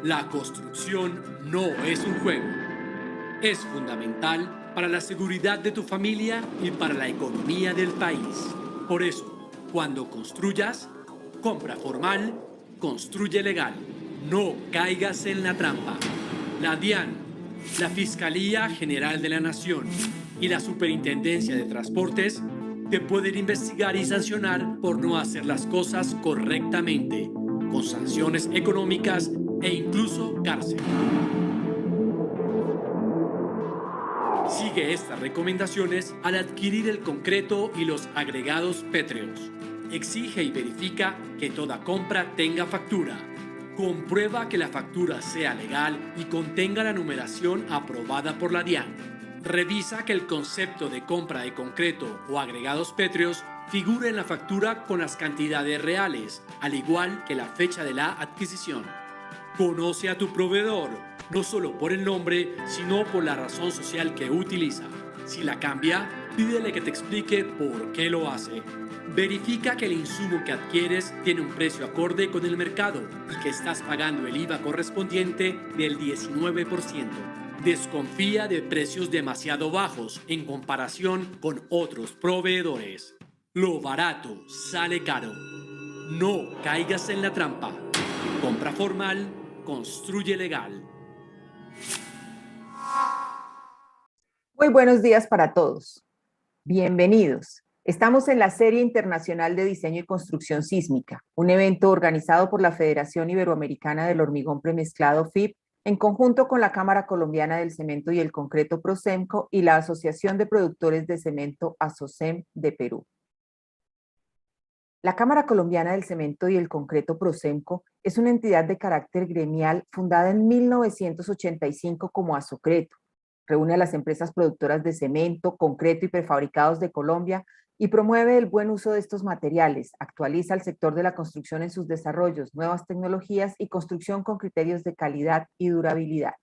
La construcción no es un juego. Es fundamental para la seguridad de tu familia y para la economía del país. Por eso, cuando construyas, compra formal, construye legal. No caigas en la trampa. La DIAN, la Fiscalía General de la Nación y la Superintendencia de Transportes te pueden investigar y sancionar por no hacer las cosas correctamente, con sanciones económicas e incluso cárcel. Sigue estas recomendaciones al adquirir el concreto y los agregados pétreos. Exige y verifica que toda compra tenga factura. Comprueba que la factura sea legal y contenga la numeración aprobada por la DIAN. Revisa que el concepto de compra de concreto o agregados pétreos figure en la factura con las cantidades reales, al igual que la fecha de la adquisición. Conoce a tu proveedor, no solo por el nombre, sino por la razón social que utiliza. Si la cambia, pídele que te explique por qué lo hace. Verifica que el insumo que adquieres tiene un precio acorde con el mercado y que estás pagando el IVA correspondiente del 19%. Desconfía de precios demasiado bajos en comparación con otros proveedores. Lo barato sale caro. No caigas en la trampa. Compra formal, construye legal. Muy buenos días para todos. Bienvenidos. Estamos en la Serie Internacional de Diseño y Construcción Sísmica, un evento organizado por la Federación Iberoamericana del Hormigón Premezclado FIP, en conjunto con la Cámara Colombiana del Cemento y el Concreto Procemco y la Asociación de Productores de Cemento ASOCEM de Perú. La Cámara Colombiana del Cemento y el Concreto Procemco es una entidad de carácter gremial fundada en 1985 como ASOCRETO. Reúne a las empresas productoras de cemento, concreto y prefabricados de Colombia y promueve el buen uso de estos materiales, actualiza el sector de la construcción en sus desarrollos, nuevas tecnologías y construcción con criterios de calidad y durabilidad.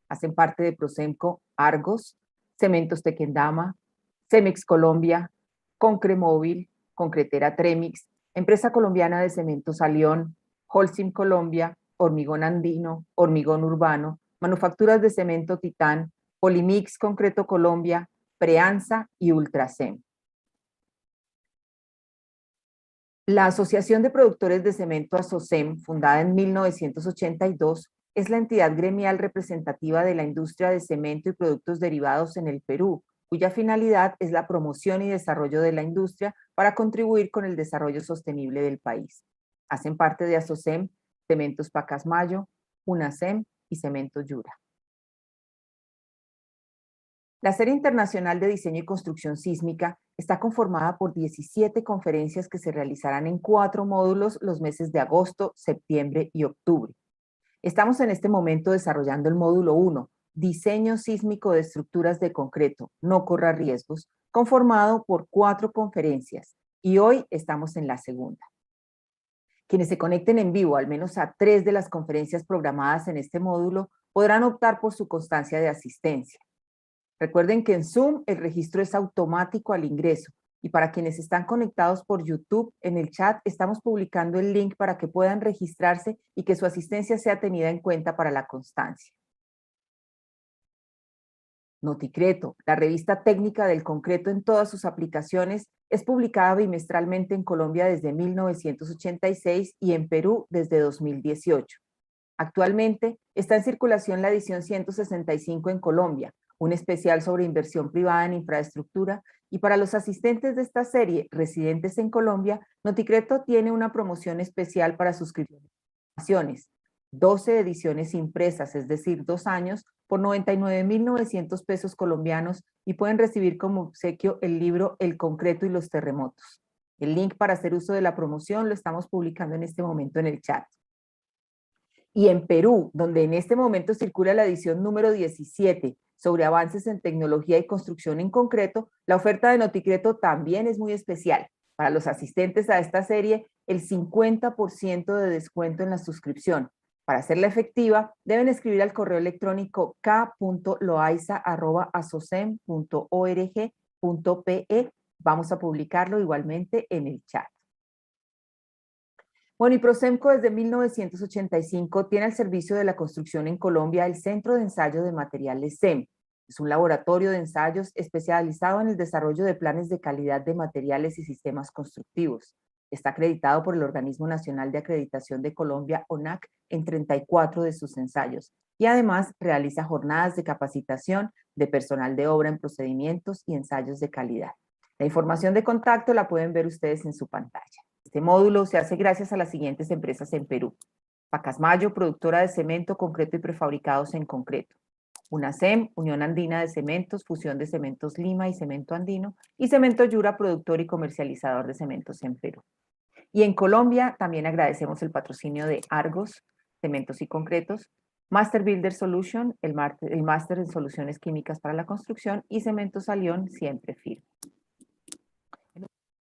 Hacen parte de Procemco Argos, Cementos Tequendama, Cemex Colombia, Concremóvil, Concretera Tremix, Empresa Colombiana de Cementos Alión, Holcim Colombia, Hormigón Andino, Hormigón Urbano, Manufacturas de Cemento Titán, Polimix Concreto Colombia, Preanza y Ultracem. La Asociación de Productores de Cemento ASOCEM, fundada en 1982, es la entidad gremial representativa de la industria de cemento y productos derivados en el Perú, cuya finalidad es la promoción y desarrollo de la industria para contribuir con el desarrollo sostenible del país. Hacen parte de ASOCEM, Cementos Pacasmayo, UNACEM y Cementos Yura. La Serie Internacional de Diseño y Construcción Sísmica está conformada por 17 conferencias que se realizarán en 4 módulos los meses de agosto, septiembre y octubre. Estamos en este momento desarrollando el módulo 1, Diseño sísmico de estructuras de concreto, no corra riesgos, conformado por 4 conferencias, y hoy estamos en la segunda. Quienes se conecten en vivo al menos a 3 de las conferencias programadas en este módulo podrán optar por su constancia de asistencia. Recuerden que en Zoom el registro es automático al ingreso y para quienes están conectados por YouTube, en el chat estamos publicando el link para que puedan registrarse y que su asistencia sea tenida en cuenta para la constancia. Noticreto, la revista técnica del concreto en todas sus aplicaciones, es publicada bimestralmente en Colombia desde 1986 y en Perú desde 2018. Actualmente está en circulación la edición 165 en Colombia, un especial sobre inversión privada en infraestructura, y para los asistentes de esta serie residentes en Colombia, Noticreto tiene una promoción especial para suscripciones, 12 ediciones impresas, es decir, 2 años, por 99.900 pesos colombianos y pueden recibir como obsequio el libro El concreto y los terremotos. El link para hacer uso de la promoción lo estamos publicando en este momento en el chat. Y en Perú, donde en este momento circula la edición número 17 sobre avances en tecnología y construcción en concreto, la oferta de Noticreto también es muy especial. Para los asistentes a esta serie, el 50% de descuento en la suscripción. Para hacerla efectiva, deben escribir al correo electrónico k.loaiza@asocem.org.pe. Vamos a publicarlo igualmente en el chat. Bueno, y Prosemco desde 1985 tiene al servicio de la construcción en Colombia el Centro de Ensayo de Materiales CEM. Es un laboratorio de ensayos especializado en el desarrollo de planes de calidad de materiales y sistemas constructivos. Está acreditado por el Organismo Nacional de Acreditación de Colombia, ONAC, en 34 de sus ensayos y además realiza jornadas de capacitación de personal de obra en procedimientos y ensayos de calidad. La información de contacto la pueden ver ustedes en su pantalla. Este módulo se hace gracias a las siguientes empresas en Perú. Pacasmayo, productora de cemento, concreto y prefabricados en concreto. UNACEM, Unión Andina de Cementos, fusión de Cementos Lima y Cemento Andino. Y Cemento Yura, productor y comercializador de cementos en Perú. Y en Colombia también agradecemos el patrocinio de Argos, Cementos y Concretos, Master Builder Solution, el máster en soluciones químicas para la construcción, y Cementos Alión, siempre firme.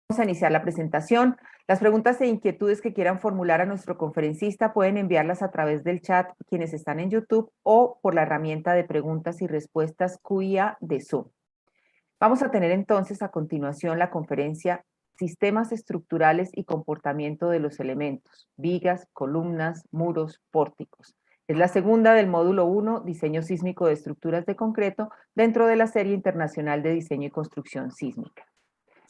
Vamos a iniciar la presentación. Las preguntas e inquietudes que quieran formular a nuestro conferencista pueden enviarlas a través del chat quienes están en YouTube o por la herramienta de preguntas y respuestas QIA de Zoom. Vamos a tener entonces a continuación la conferencia Sistemas estructurales y comportamiento de los elementos, vigas, columnas, muros, pórticos. Es la segunda del módulo 1, Diseño sísmico de estructuras de concreto, dentro de la serie internacional de diseño y construcción sísmica.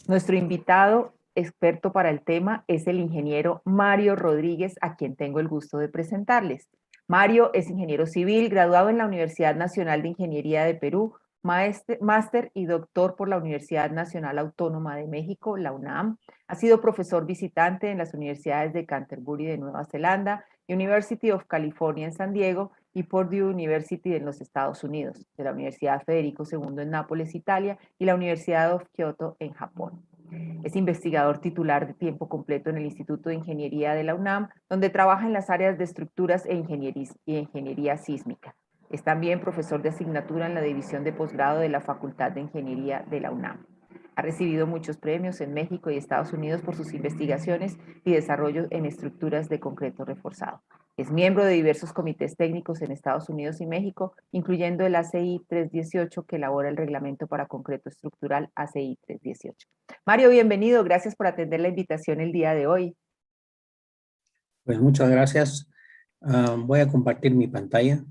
Nuestro invitado experto para el tema es el ingeniero Mario Rodríguez, a quien tengo el gusto de presentarles. Mario es ingeniero civil, graduado en la Universidad Nacional de Ingeniería de Perú, máster y doctor por la Universidad Nacional Autónoma de México, la UNAM. Ha sido profesor visitante en las universidades de Canterbury de Nueva Zelanda, University of California en San Diego y Purdue University en los Estados Unidos, de la Universidad Federico II en Nápoles, Italia, y la Universidad of Kyoto en Japón. Es investigador titular de tiempo completo en el Instituto de Ingeniería de la UNAM, donde trabaja en las áreas de estructuras e ingeniería sísmica. Es también profesor de asignatura en la División de Posgrado de la Facultad de Ingeniería de la UNAM. Ha recibido muchos premios en México y Estados Unidos por sus investigaciones y desarrollo en estructuras de concreto reforzado. Es miembro de diversos comités técnicos en Estados Unidos y México, incluyendo el ACI 318, que elabora el reglamento para concreto estructural ACI 318. Mario, bienvenido. Gracias por atender la invitación el día de hoy. Pues muchas gracias. Voy a compartir mi pantalla.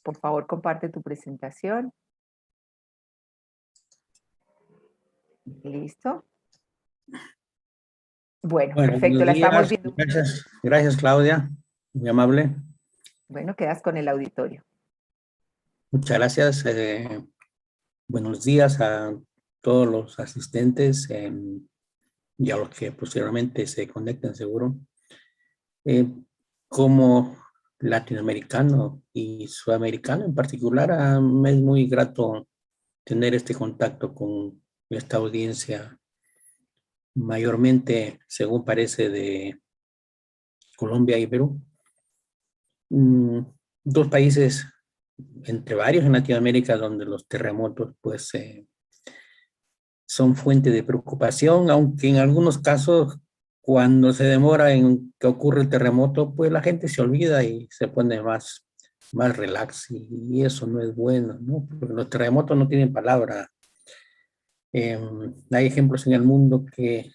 Por favor, comparte tu presentación. ¿Listo? Bueno, perfecto, la estamos viendo. Gracias, Claudia, muy amable. Bueno, quedas con el auditorio. Muchas gracias. Buenos días a todos los asistentes y a los que posteriormente se conecten seguro. Como latinoamericano y sudamericano en particular, me es muy grato tener este contacto con esta audiencia, mayormente, según parece, de Colombia y Perú. Dos países entre varios en Latinoamérica donde los terremotos pues son fuente de preocupación, aunque en algunos casos cuando se demora en que ocurre el terremoto, pues la gente se olvida y se pone más relax, y eso no es bueno, ¿no? Porque los terremotos no tienen palabra. Hay ejemplos en el mundo que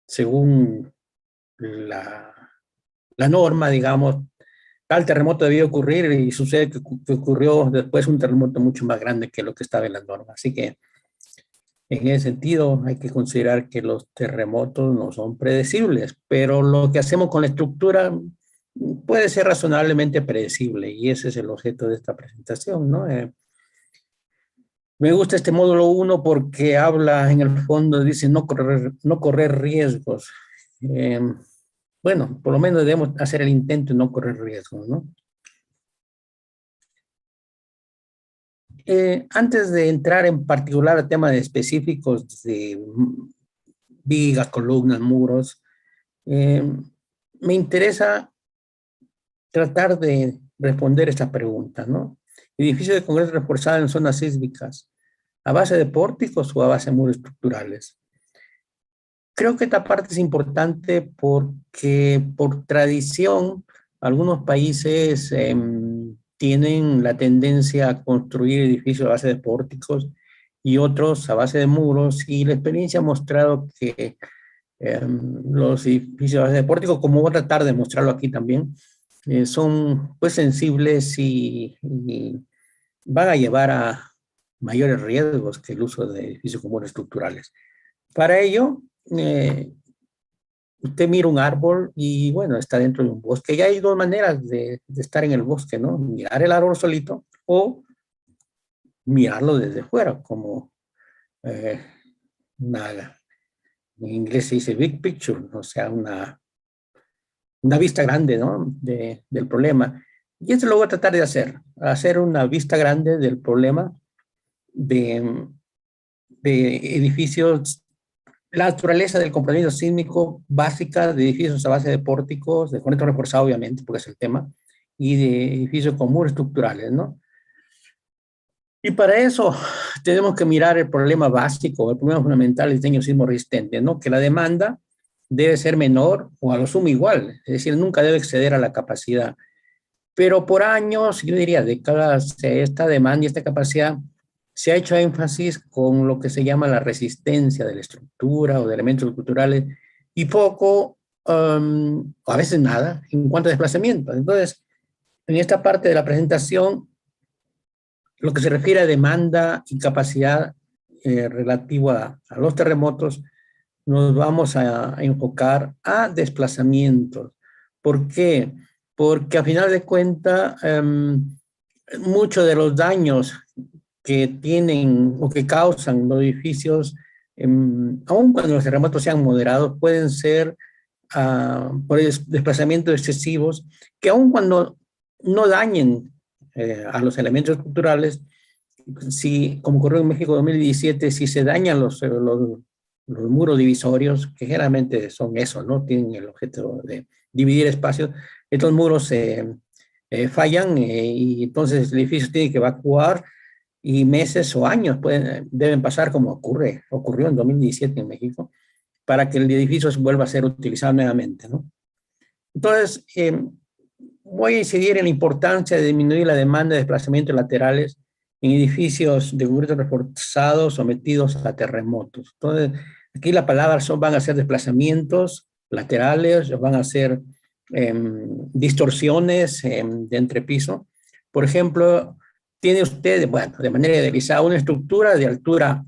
según la norma, digamos, tal terremoto debía ocurrir y sucede que ocurrió después un terremoto mucho más grande que lo que estaba en la norma. Así que en ese sentido hay que considerar que los terremotos no son predecibles, pero lo que hacemos con la estructura puede ser razonablemente predecible, y ese es el objeto de esta presentación, ¿no? Me gusta este módulo 1 porque habla, en el fondo, dice no correr riesgos. Bueno, por lo menos debemos hacer el intento de no correr riesgos, ¿no? Antes de entrar en particular a temas específicos de vigas, columnas, muros, me interesa tratar de responder esta pregunta, ¿no? Edificio de concreto reforzado en zonas sísmicas, ¿a base de pórticos o a base de muros estructurales? Creo que esta parte es importante porque por tradición algunos países tienen la tendencia a construir edificios a base de pórticos y otros a base de muros, y la experiencia ha mostrado que Los edificios de pórtico, como voy a tratar de mostrarlo aquí también, son pues sensibles y van a llevar a mayores riesgos que el uso de edificios comunes estructurales. Para ello, usted mira un árbol y bueno, está dentro de un bosque. Y hay dos maneras de estar en el bosque, ¿no? Mirar el árbol solito o mirarlo desde fuera, como una, en inglés se dice big picture, o sea, una vista grande, ¿no? Del problema. Y eso lo voy a tratar de hacer una vista grande del problema de, de edificios, la naturaleza del compromiso sísmico básica de edificios a base de pórticos, de conector reforzado, obviamente, porque es el tema, y de edificios comunes estructurales, ¿no? Y para eso tenemos que mirar el problema básico, el problema fundamental del diseño sismo resistente, ¿no? Que la demanda debe ser menor o a lo sumo igual, es decir, nunca debe exceder a la capacidad. Pero por años, yo diría décadas, esta demanda y esta capacidad se ha hecho énfasis con lo que se llama la resistencia de la estructura o de elementos estructurales y poco, o a veces nada, en cuanto a desplazamiento. Entonces, en esta parte de la presentación, lo que se refiere a demanda y capacidad relativo a los terremotos, nos vamos a enfocar a desplazamientos. ¿Por qué? Porque a final de cuentas, muchos de los daños que tienen o que causan los edificios, aun cuando los terremotos sean moderados, pueden ser por desplazamientos excesivos, que aun cuando no dañen a los elementos estructurales, si, como ocurrió en México en 2017, si se dañan los muros divisorios, que generalmente son eso, ¿no? Tienen el objeto de dividir espacios, estos muros fallan y entonces el edificio tiene que evacuar y meses o años deben pasar como ocurrió en 2017 en México, para que el edificio vuelva a ser utilizado nuevamente, ¿no? Entonces, voy a incidir en la importancia de disminuir la demanda de desplazamientos laterales en edificios de concreto reforzado sometidos a terremotos. Entonces, aquí la palabra van a ser desplazamientos laterales, van a ser distorsiones de entrepiso. Por ejemplo, tiene usted, bueno, de manera idealizada, una estructura de altura,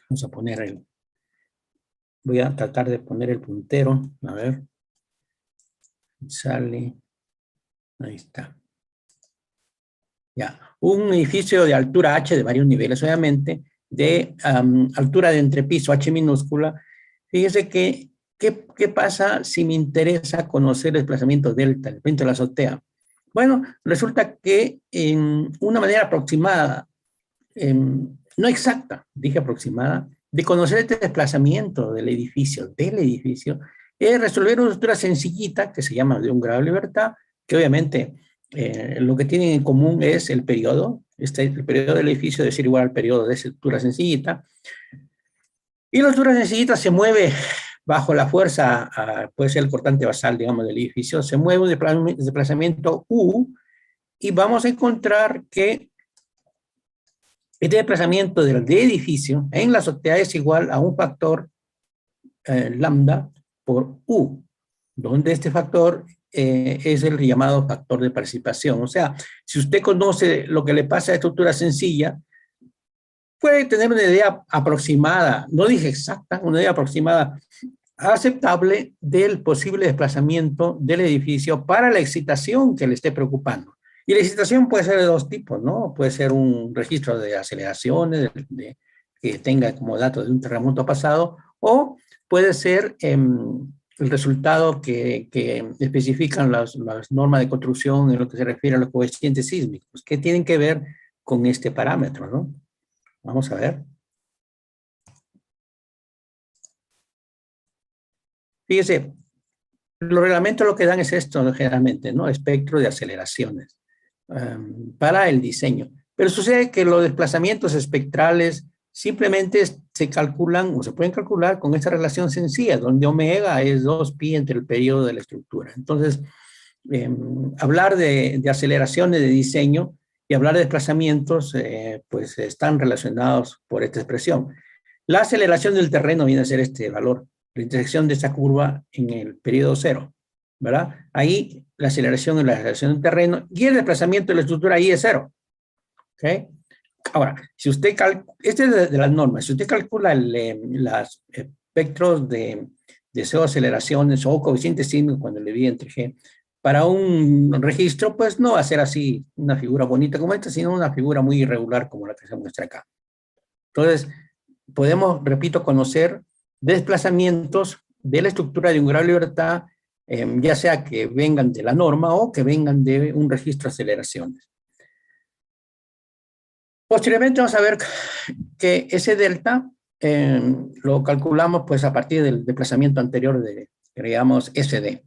vamos a poner voy a tratar de poner el puntero, a ver, sale, ahí está. Ya, un edificio de altura H de varios niveles, obviamente, de altura de entrepiso H minúscula. Fíjese que, ¿qué pasa si me interesa conocer el desplazamiento delta, el desplazamiento de la azotea? Bueno, resulta que en una manera aproximada, no exacta, dije aproximada, de conocer este desplazamiento del edificio, es resolver una estructura sencillita que se llama de un grado de libertad, que obviamente lo que tienen en común es el periodo, el periodo del edificio debe ser igual al periodo de esa estructura sencillita, y la estructura sencillita se mueve bajo la fuerza, puede ser el cortante basal, digamos, del edificio, se mueve un desplazamiento U, y vamos a encontrar que este desplazamiento del edificio en la azotea es igual a un factor lambda por U, donde este factor es el llamado factor de participación. O sea, si usted conoce lo que le pasa a estructura sencilla, puede tener una idea aproximada, no dije exacta, una idea aproximada aceptable del posible desplazamiento del edificio para la excitación que le esté preocupando. Y la excitación puede ser de dos tipos, ¿no? Puede ser un registro de aceleraciones que tenga como dato de un terremoto pasado, o puede ser el resultado que especifican las normas de construcción en lo que se refiere a los coeficientes sísmicos, que tienen que ver con este parámetro, ¿no? Vamos a ver. Fíjese, los reglamentos lo que dan es esto generalmente, ¿no? Espectro de aceleraciones para el diseño. Pero sucede que los desplazamientos espectrales simplemente se calculan o se pueden calcular con esta relación sencilla, donde omega es 2pi entre el periodo de la estructura. Entonces, hablar de aceleraciones de diseño y hablar de desplazamientos, pues están relacionados por esta expresión. La aceleración del terreno viene a ser este valor la intersección de esta curva en el periodo cero, ¿verdad? Ahí la aceleración es la aceleración del terreno y el desplazamiento de la estructura ahí es cero. ¿Ok? Ahora, si usted este es de las normas, si usted calcula los espectros de deseo de aceleraciones o coeficientes sísmicos cuando le divide entre G, para un registro, pues no va a ser así una figura bonita como esta, sino una figura muy irregular como la que se muestra acá. Entonces, podemos, repito, conocer desplazamientos de la estructura de un grado de libertad, ya sea que vengan de la norma o que vengan de un registro de aceleraciones. Posteriormente vamos a ver que ese delta lo calculamos pues a partir del desplazamiento anterior de, digamos, SD.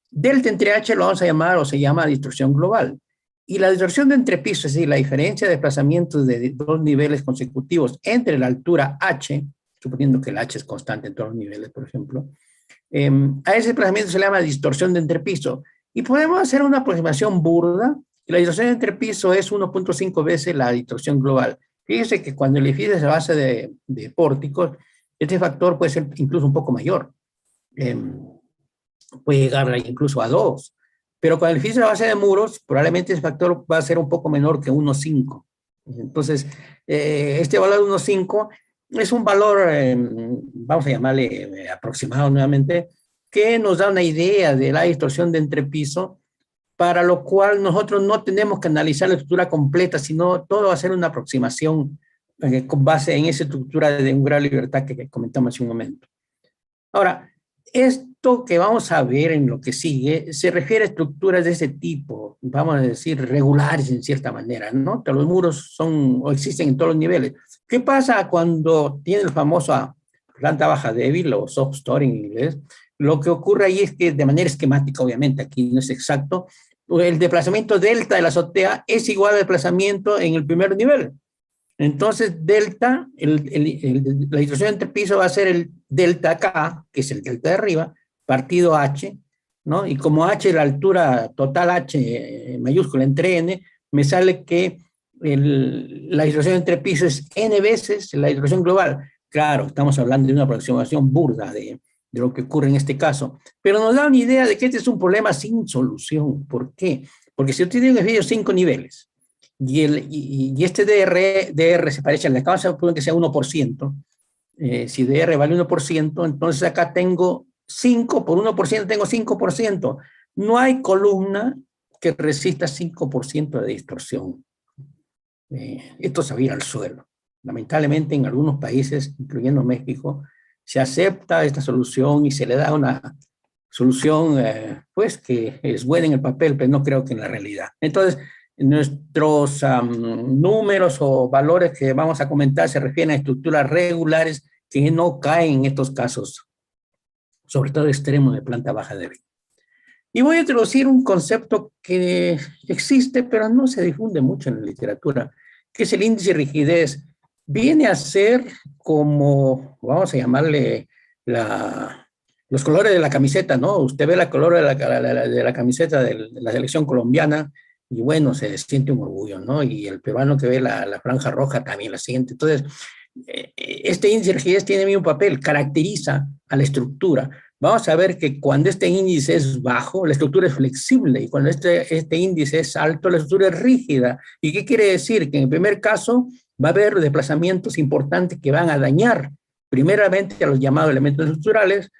Delta entre H lo vamos a llamar o se llama distorsión global. Y la distorsión de entrepiso, es decir, la diferencia de desplazamientos de dos niveles consecutivos entre la altura H, suponiendo que el H es constante en todos los niveles, por ejemplo, a ese desplazamiento se le llama distorsión de entrepiso. Y podemos hacer una aproximación burda. La distorsión de entrepiso es 1.5 veces la distorsión global. Fíjese que cuando el edificio se basa de pórticos, este factor puede ser incluso un poco mayor. Puede llegar incluso a 2. Pero cuando el edificio se basa de muros, probablemente ese factor va a ser un poco menor que 1.5. Entonces, este valor de 1.5 es un valor, vamos a llamarle aproximado nuevamente, que nos da una idea de la distorsión de entrepiso, para lo cual nosotros no tenemos que analizar la estructura completa, sino todo va a ser una aproximación con base en esa estructura de un grado de libertad que comentamos hace un momento. Ahora, esto que vamos a ver en lo que sigue se refiere a estructuras de ese tipo, vamos a decir regulares en cierta manera, ¿no? Que los muros son o existen en todos los niveles. ¿Qué pasa cuando tiene el famoso planta baja débil o soft story en inglés? Lo que ocurre ahí es que de manera esquemática, obviamente, aquí no es exacto, el desplazamiento delta de la azotea es igual al desplazamiento en el primer nivel. Entonces, delta, la distorsión entre piso va a ser el delta K, que es el delta de arriba, partido H, ¿no? Y como H es la altura total H mayúscula entre N, me sale que la distorsión entre piso es N veces la distorsión global. Claro, estamos hablando de una aproximación burda de lo que ocurre en este caso, pero nos da una idea de que este es un problema sin solución. ¿Por qué? Porque si usted tiene un edificio de 5 niveles, y este DR se parece a la causa, puede que sea 1%. Si DR vale 1%, entonces acá tengo 5 por 1%, tengo 5%. No hay columna que resista 5% de distorsión. Esto se va a ir al suelo. Lamentablemente en algunos países, incluyendo México, se acepta esta solución y se le da una solución pues que es buena en el papel, pero no creo que en la realidad. Entonces, nuestros números o valores que vamos a comentar se refieren a estructuras regulares que no caen en estos casos, sobre todo extremo de planta baja débil. Y voy a introducir un concepto que existe, pero no se difunde mucho en la literatura, que es el índice de rigidez. Viene a ser como, vamos a llamarle, los colores de la camiseta, ¿no? Usted ve la color de la camiseta de la selección colombiana y bueno, se siente un orgullo, ¿no? Y el peruano que ve la franja roja también la siente. Entonces, este índice de rigidez tiene un papel, caracteriza a la estructura. Vamos a ver que cuando este índice es bajo, la estructura es flexible, y cuando este índice es alto, la estructura es rígida. ¿Y qué quiere decir? Que en el primer caso va a haber desplazamientos importantes que van a dañar primeramente a los llamados elementos estructurales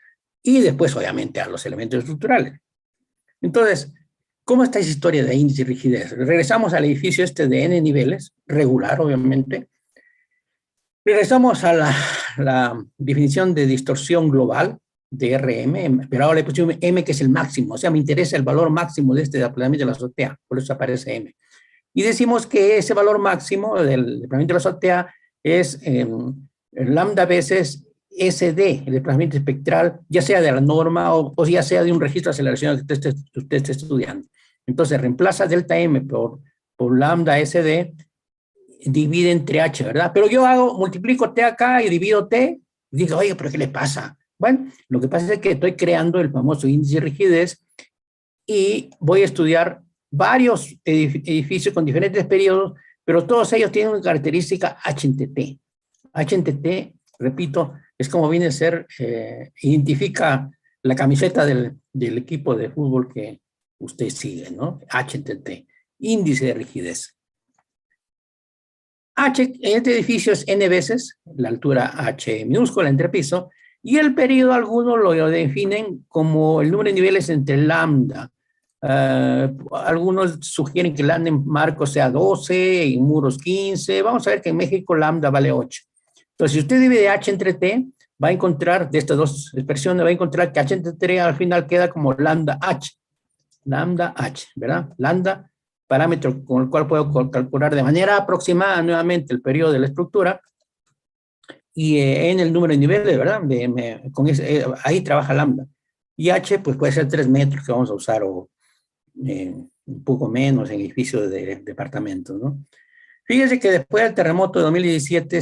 y después, obviamente, a los elementos estructurales. Entonces, ¿cómo está esa historia de índice de rigidez? Regresamos al edificio este de N niveles, regular, obviamente. Regresamos a la definición de distorsión global, de RM, pero ahora le pusimos M, que es el máximo. O sea, me interesa el valor máximo de este desplazamiento de la azotea, por eso aparece M. Y decimos que ese valor máximo del desplazamiento de la azotea es lambda veces SD, el desplazamiento espectral, ya sea de la norma o ya sea de un registro de aceleración que usted esté estudiando. Entonces, reemplaza delta M por lambda SD, divide entre H, ¿verdad? Pero yo multiplico T acá y divido T, y digo, oye, ¿pero qué le pasa? Bueno, lo que pasa es que estoy creando el famoso índice de rigidez y voy a estudiar varios edificios con diferentes periodos, pero todos ellos tienen una característica H entre T. H entre T, repito, Es como viene a ser, identifica la camiseta del equipo de fútbol que usted sigue, ¿no? HTT, índice de rigidez. Este edificio es n veces, la altura h minúscula entre piso, y el periodo algunos lo definen como el número de niveles entre lambda. Algunos sugieren que lambda en marco sea 12, en muros 15. Vamos a ver que en México lambda vale 8. Entonces, si usted divide h entre t, va a encontrar, de estas dos expresiones, va a encontrar que h entre t al final queda como lambda h, ¿verdad? Lambda, parámetro con el cual puedo calcular de manera aproximada nuevamente el periodo de la estructura, y en el número de niveles, ¿verdad? Ahí trabaja lambda. Y h, pues puede ser 3 metros que vamos a usar, o un poco menos en edificios de departamentos, ¿no? Fíjense que después del terremoto de 2017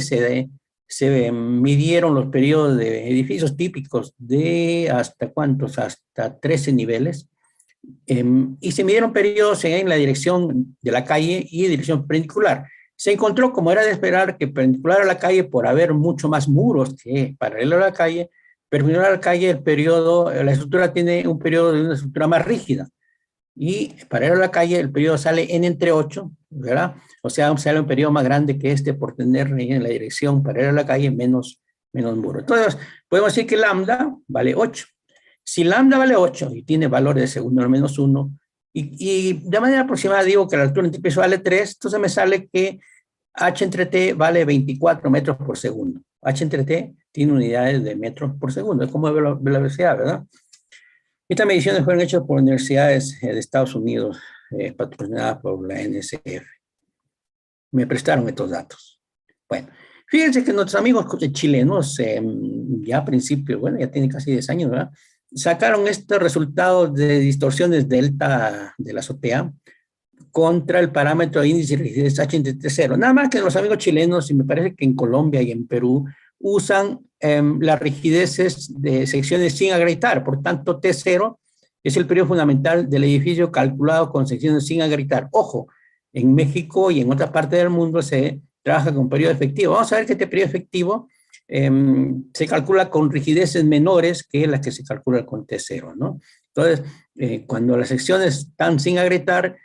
se midieron los periodos de edificios típicos de ¿hasta cuántos? Hasta 13 niveles. Y se midieron periodos en la dirección de la calle y dirección perpendicular. Se encontró, como era de esperar, que perpendicular a la calle, por haber mucho más muros que paralelo a la calle, perpendicular a la calle, la estructura tiene un periodo de una estructura más rígida. Y paralelo a la calle, el periodo sale n entre 8, ¿verdad? O sea, sale un periodo más grande que este por tener en la dirección paralela a la calle menos muro. Entonces, podemos decir que lambda vale 8. Si lambda vale 8 y tiene valores de segundo al menos 1, y de manera aproximada digo que la altura entre piso vale 3, entonces me sale que h entre t vale 24 metros por segundo. H entre t tiene unidades de metros por segundo, es como velocidad, ¿verdad? Estas mediciones fueron hechas por universidades de Estados Unidos, patrocinadas por la NSF. Me prestaron estos datos. Bueno, fíjense que nuestros amigos chilenos, ya a principios, bueno, ya tienen casi 10 años, ¿verdad? Sacaron estos resultados de distorsiones delta de la azotea contra el parámetro de índice de rigidez H entre T0. Nada más que los amigos chilenos, y me parece que en Colombia y en Perú, usan las rigideces de secciones sin agrietar. Por tanto, T0 es el periodo fundamental del edificio calculado con secciones sin agrietar. Ojo, en México y en otras partes del mundo se trabaja con periodo efectivo. Vamos a ver que este periodo efectivo se calcula con rigideces menores que las que se calculan con T0, ¿no? Entonces, cuando las secciones están sin agrietar,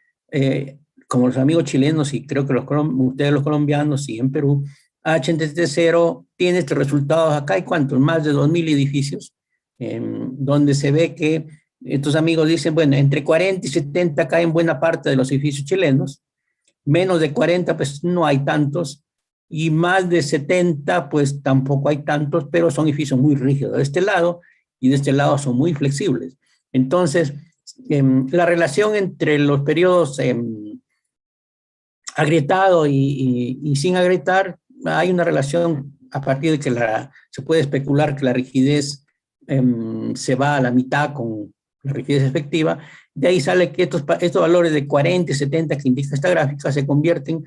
como los amigos chilenos y creo que ustedes los colombianos y en Perú, H entre T0 tiene estos resultados acá. ¿Hay cuántos? Más de 2.000 edificios, donde se ve que estos amigos dicen, bueno, entre 40 y 70 caen buena parte de los edificios chilenos, menos de 40 pues no hay tantos, y más de 70 pues tampoco hay tantos, pero son edificios muy rígidos de este lado, y de este lado son muy flexibles. Entonces, la relación entre los periodos agrietado y sin agrietar, hay una relación a partir de que se puede especular que la rigidez se va a la mitad con la rigidez efectiva. De ahí sale que estos valores de 40 y 70 que indica esta gráfica se convierten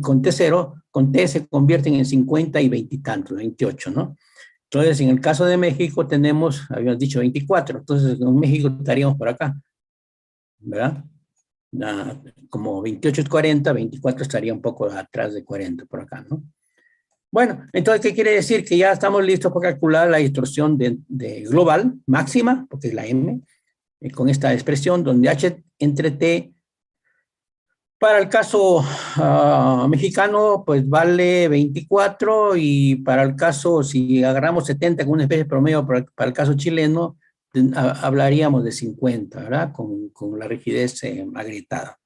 con T0, con T se convierten en 50 y 20 y tantos, 28, ¿no? Entonces, en el caso de México habíamos dicho 24, entonces en México estaríamos por acá, ¿verdad? Como 28 es 40, 24 estaría un poco atrás de 40 por acá, ¿no? Bueno, entonces, ¿qué quiere decir? Que ya estamos listos para calcular la distorsión de global máxima, porque es la M, con esta expresión donde H entre T, para el caso mexicano, pues vale 24, y para el caso, si agarramos 70 como una especie de promedio para el caso chileno, hablaríamos de 50, ¿verdad? Con la rigidez agrietada.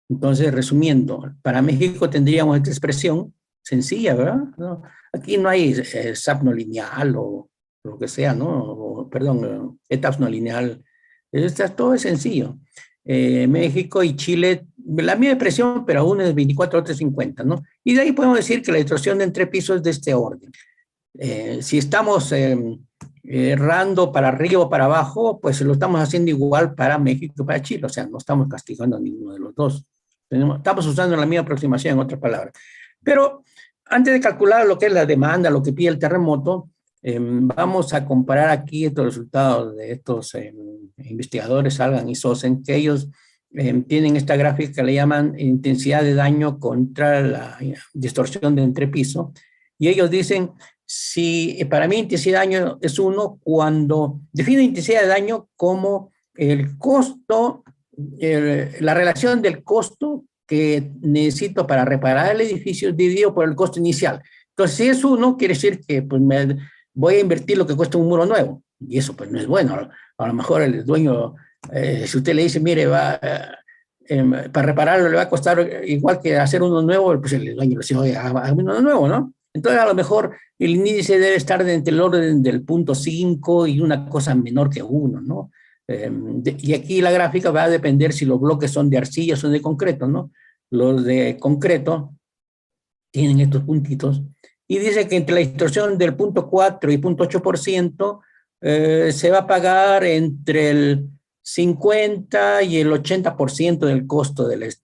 Entonces, resumiendo, para México tendríamos esta expresión sencilla, ¿verdad? ¿No? Aquí no hay SAP no lineal o lo que sea, ¿no? Perdón, etapas no lineal. Todo es sencillo. México y Chile, la misma expresión, pero uno es 24, otro es 50, ¿no? Y de ahí podemos decir que la distorsión de entre pisos es de este orden. Si estamos errando para arriba o para abajo, pues lo estamos haciendo igual para México y para Chile, o sea, no estamos castigando a ninguno de los dos. Estamos usando la misma aproximación, en otras palabras. Pero antes de calcular lo que es la demanda, lo que pide el terremoto, vamos a comparar aquí estos resultados de estos investigadores, Salgan y Sosen, que ellos tienen esta gráfica que le llaman intensidad de daño contra la distorsión de entrepiso, y ellos dicen si para mí intensidad de daño es 1 cuando defino intensidad de daño como el costo, la relación del costo que necesito para reparar el edificio dividido por el costo inicial. Entonces, si es 1, quiere decir que pues, voy a invertir lo que cuesta un muro nuevo. Y eso pues no es bueno. A lo mejor el dueño, si usted le dice, mire, para repararlo le va a costar igual que hacer uno nuevo, pues el dueño le dice, oye, haga uno nuevo, ¿no? Entonces, a lo mejor el índice debe estar entre el orden del 0.5 y una cosa menor que 1, ¿no? Y aquí la gráfica va a depender si los bloques son de arcilla o son de concreto, ¿no? Los de concreto tienen estos puntitos y dice que entre la distorsión del 0.4 y 0.8% se va a pagar entre el 50 y el 80% del costo de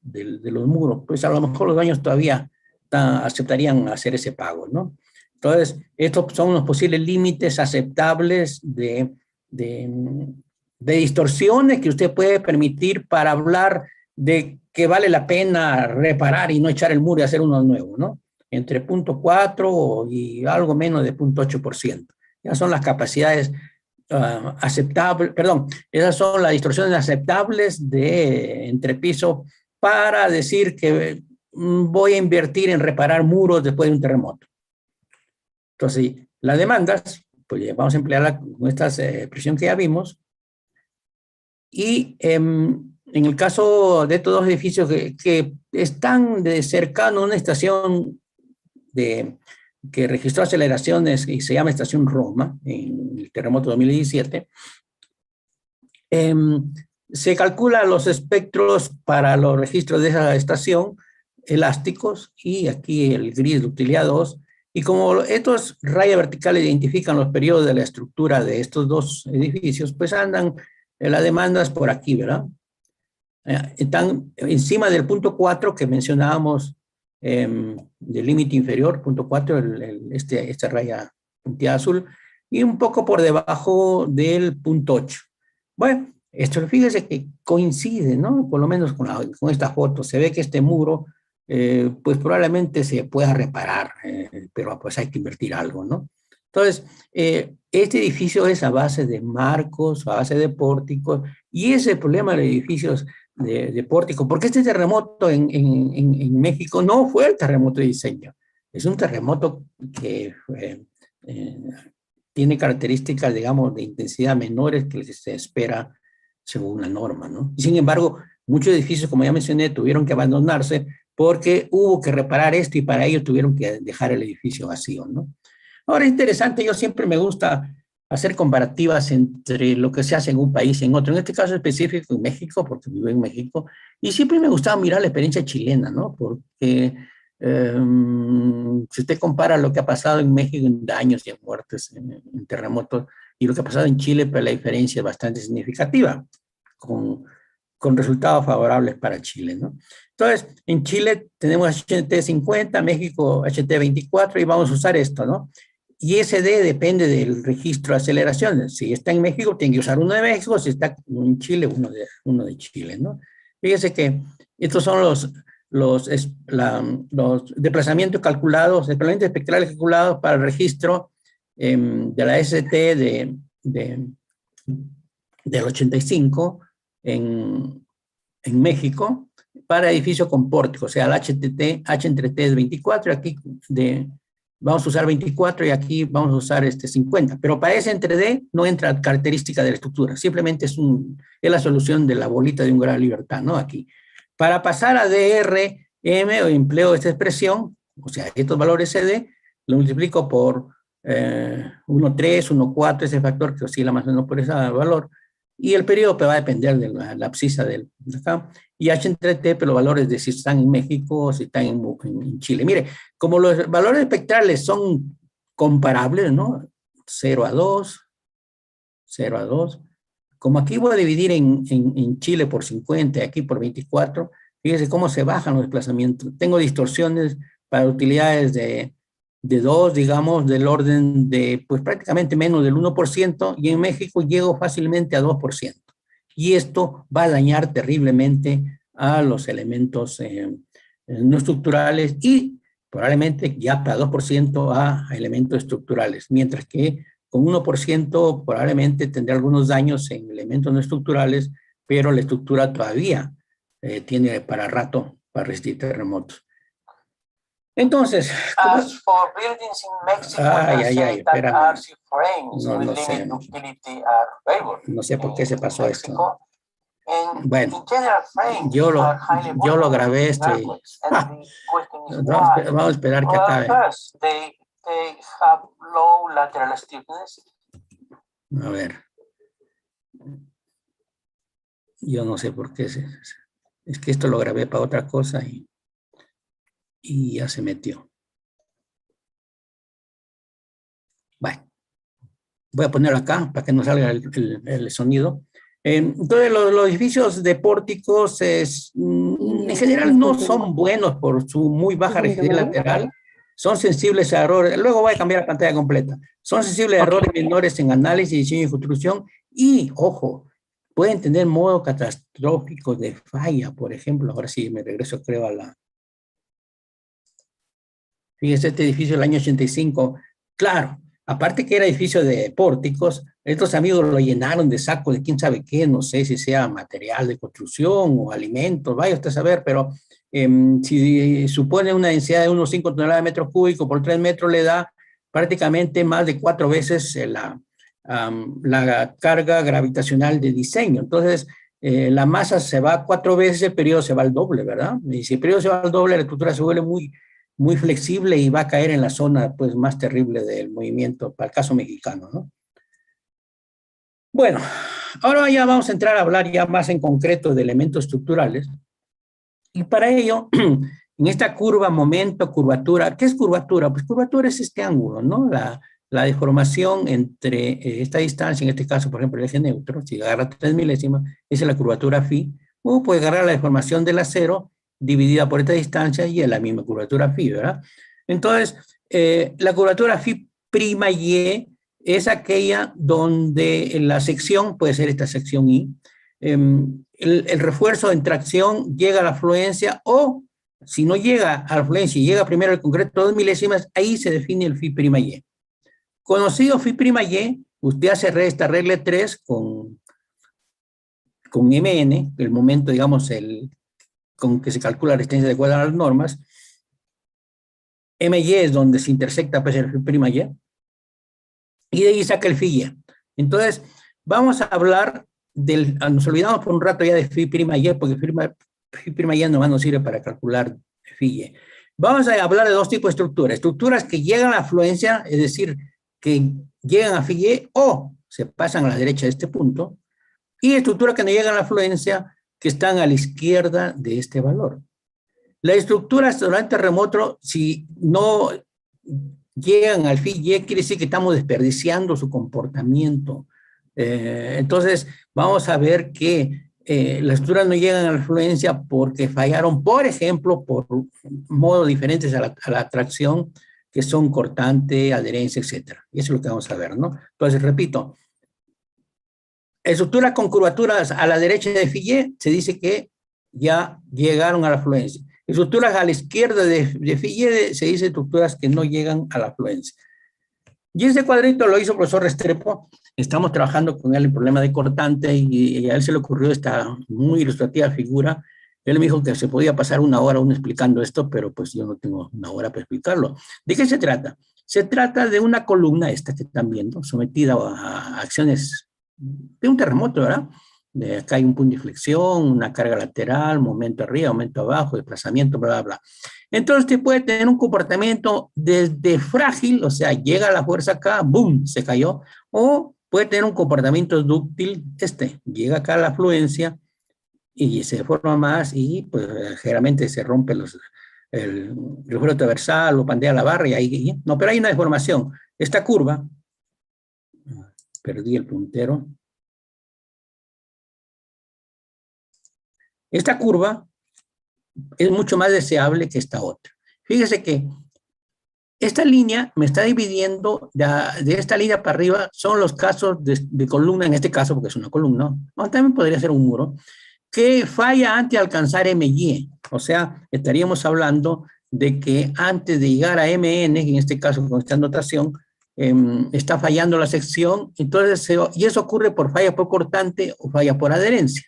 los muros. Pues a lo mejor los dueños todavía aceptarían hacer ese pago, ¿no? Entonces, estos son los posibles límites aceptables de distorsiones que usted puede permitir para hablar de que vale la pena reparar y no echar el muro y hacer uno nuevo, ¿no? Entre 0.4 y algo menos de 0.8%. Ya son las capacidades aceptables, perdón, esas son las distorsiones aceptables de entrepiso para decir que voy a invertir en reparar muros después de un terremoto. Entonces, las demandas, pues vamos a emplearla con esta expresión que ya vimos. Y en el caso de estos dos edificios que están cercano a una estación que registró aceleraciones y se llama Estación Roma, en el terremoto 2017, se calculan los espectros para los registros de esa estación elásticos, y aquí el gris de utilidad 2, y como estos rayas verticales identifican los periodos de la estructura de estos dos edificios, pues andan las demandas por aquí, ¿verdad? Están encima del 0.4 que mencionábamos, del límite inferior, 0.4, esta raya punteada azul, y un poco por debajo del 0.8. Bueno, esto fíjese que coincide, ¿no? Por lo menos con esta foto, se ve que este muro, pues probablemente se pueda reparar, pero pues hay que invertir algo, ¿no? Entonces, este edificio es a base de marcos, a base de pórticos, y ese problema de edificios de pórtico, porque este terremoto en México no fue el terremoto de diseño, es un terremoto que tiene características, digamos, de intensidad menores que se espera según la norma, ¿no? Y sin embargo, muchos edificios, como ya mencioné, tuvieron que abandonarse porque hubo que reparar esto y para ello tuvieron que dejar el edificio vacío, ¿no? Ahora es interesante, yo siempre me gusta hacer comparativas entre lo que se hace en un país y en otro. En este caso específico en México, porque vivo en México, y siempre me gustaba mirar la experiencia chilena, ¿no? Porque si usted compara lo que ha pasado en México en daños y en muertes, en terremotos, y lo que ha pasado en Chile, pues la diferencia es bastante significativa, con resultados favorables para Chile, ¿no? Entonces, en Chile tenemos HT 50, México HT 24, y vamos a usar esto, ¿no? Y SD depende del registro de aceleraciones. Si está en México, tiene que usar uno de México. Si está en Chile, uno de Chile, ¿no? Fíjese que estos son los desplazamientos calculados, desplazamientos espectrales calculados para el registro de la ST del 85 en México para edificios con pórtico, o sea, el H entre T es 24, y aquí vamos a usar 24 y aquí vamos a usar 50. Pero para ese entre D no entra característica de la estructura, simplemente es la solución de la bolita de un grado de libertad, ¿no? Aquí. Para pasar a DRM, o empleo esta expresión, o sea, estos valores CD, lo multiplico por 1,3, 1,4, ese factor que oscila más o menos por ese valor, y el periodo va a depender de la abscisa del acá, y H entre T, pero los valores de si están en México o si están en Chile. Mire, como los valores espectrales son comparables, ¿no? 0 a 2, 0 a 2. Como aquí voy a dividir en Chile por 50 y aquí por 24, fíjese cómo se bajan los desplazamientos. Tengo distorsiones para utilidades de 2, digamos, del orden de, pues prácticamente menos del 1%, y en México llego fácilmente a 2%. Y esto va a dañar terriblemente a los elementos no estructurales, y probablemente ya para 2% a elementos estructurales, mientras que con 1% probablemente tendrá algunos daños en elementos no estructurales, pero la estructura todavía tiene para rato para resistir terremotos. Entonces, as for buildings in Mexico, espérame. RC frames No, with no sé. limit ductility are favored. No sé por qué se pasó esto. Bueno, in general, frames yo lo grabé esto y vamos a esperar que acabe. First, they have low lateral stiffness. A ver. Yo no sé por qué. Es que esto lo grabé para otra cosa y ya se metió. Bueno. Voy a ponerlo acá para que no salga el sonido. Entonces, los edificios de pórticos en general no son buenos por su muy baja rigidez lateral. Son sensibles a errores. Luego voy a cambiar la pantalla completa. Son sensibles a errores menores en análisis, diseño y construcción. Y, ojo, pueden tener modo catastrófico de falla, por ejemplo. Ahora sí me regreso, creo, a la... Fíjense, este edificio del año 85. Claro, aparte que era edificio de pórticos, estos amigos lo llenaron de sacos de quién sabe qué, no sé si sea material de construcción o alimentos, vaya usted a saber, pero si supone una densidad de unos 5 toneladas de metros cúbicos por 3 metros, le da prácticamente más de 4 veces la carga gravitacional de diseño. Entonces, la masa se va 4 veces, el periodo se va al doble, ¿verdad? Y si el periodo se va al doble, la estructura se vuelve muy flexible y va a caer en la zona pues, más terrible del movimiento, para el caso mexicano, ¿no? Bueno, ahora ya vamos a entrar a hablar ya más en concreto de elementos estructurales. Y para ello, en esta curva, momento, curvatura, ¿qué es curvatura? Pues curvatura es este ángulo, ¿no? La deformación entre esta distancia, en este caso, por ejemplo, el eje neutro, si agarra 3 milésimas, esa es la curvatura phi, o puede agarrar la deformación del acero, dividida por esta distancia y es la misma curvatura phi, ¿verdad? Entonces, la curvatura phi prima y es aquella donde en la sección, puede ser esta sección I, el refuerzo en tracción llega a la afluencia o si no llega a la afluencia y llega primero el concreto 2 milésimas, ahí se define el phi prima y. Conocido phi prima y, usted hace esta regla 3 con mn, el momento, digamos, con que se calcula la resistencia de acuerdo a las normas. MY es donde se intersecta pues, el phi' y de ahí saca el phi y. Entonces, vamos a hablar nos olvidamos por un rato ya de phi' y, porque phi' y nomás nos sirve para calcular phi y. Vamos a hablar de dos tipos de estructuras. Estructuras que llegan a la afluencia, es decir, que llegan a phi y o se pasan a la derecha de este punto, y estructuras que no llegan a la afluencia, que están a la izquierda de este valor. Las estructuras durante terremoto, si no llegan al phi y, quiere decir que estamos desperdiciando su comportamiento. Entonces, vamos a ver que las estructuras no llegan a la afluencia porque fallaron, por ejemplo, por modos diferentes a la tracción, que son cortante, adherencia, etc. Y eso es lo que vamos a ver, ¿no? Entonces, repito, estructuras con curvaturas a la derecha de phi y se dice que ya llegaron a la afluencia. Estructuras a la izquierda de phi y se dice estructuras que no llegan a la afluencia. Y ese cuadrito lo hizo el profesor Restrepo. Estamos trabajando con él el problema de cortante y a él se le ocurrió esta muy ilustrativa figura. Él me dijo que se podía pasar una hora aún explicando esto, pero pues yo no tengo una hora para explicarlo. ¿De qué se trata? Se trata de una columna, esta que están viendo, sometida a acciones de un terremoto, ¿verdad? Acá hay un punto de inflexión, una carga lateral, momento arriba, momento abajo, desplazamiento, bla, bla, bla. Entonces usted puede tener un comportamiento desde frágil, o sea, llega la fuerza acá, ¡boom!, se cayó, o puede tener un comportamiento dúctil, llega acá a la afluencia y se deforma más y pues generalmente se rompe el refuerzo transversal o pandea la barra y ahí, no, pero hay una deformación. Esta curva, perdí el puntero. Esta curva es mucho más deseable que esta otra. Fíjese que esta línea me está dividiendo de esta línea para arriba, son los casos de columna, en este caso porque es una columna, o también podría ser un muro, que falla antes de alcanzar MY. O sea, estaríamos hablando de que antes de llegar a MN, en este caso con esta notación, está fallando la sección, entonces, y eso ocurre por falla por cortante o falla por adherencia.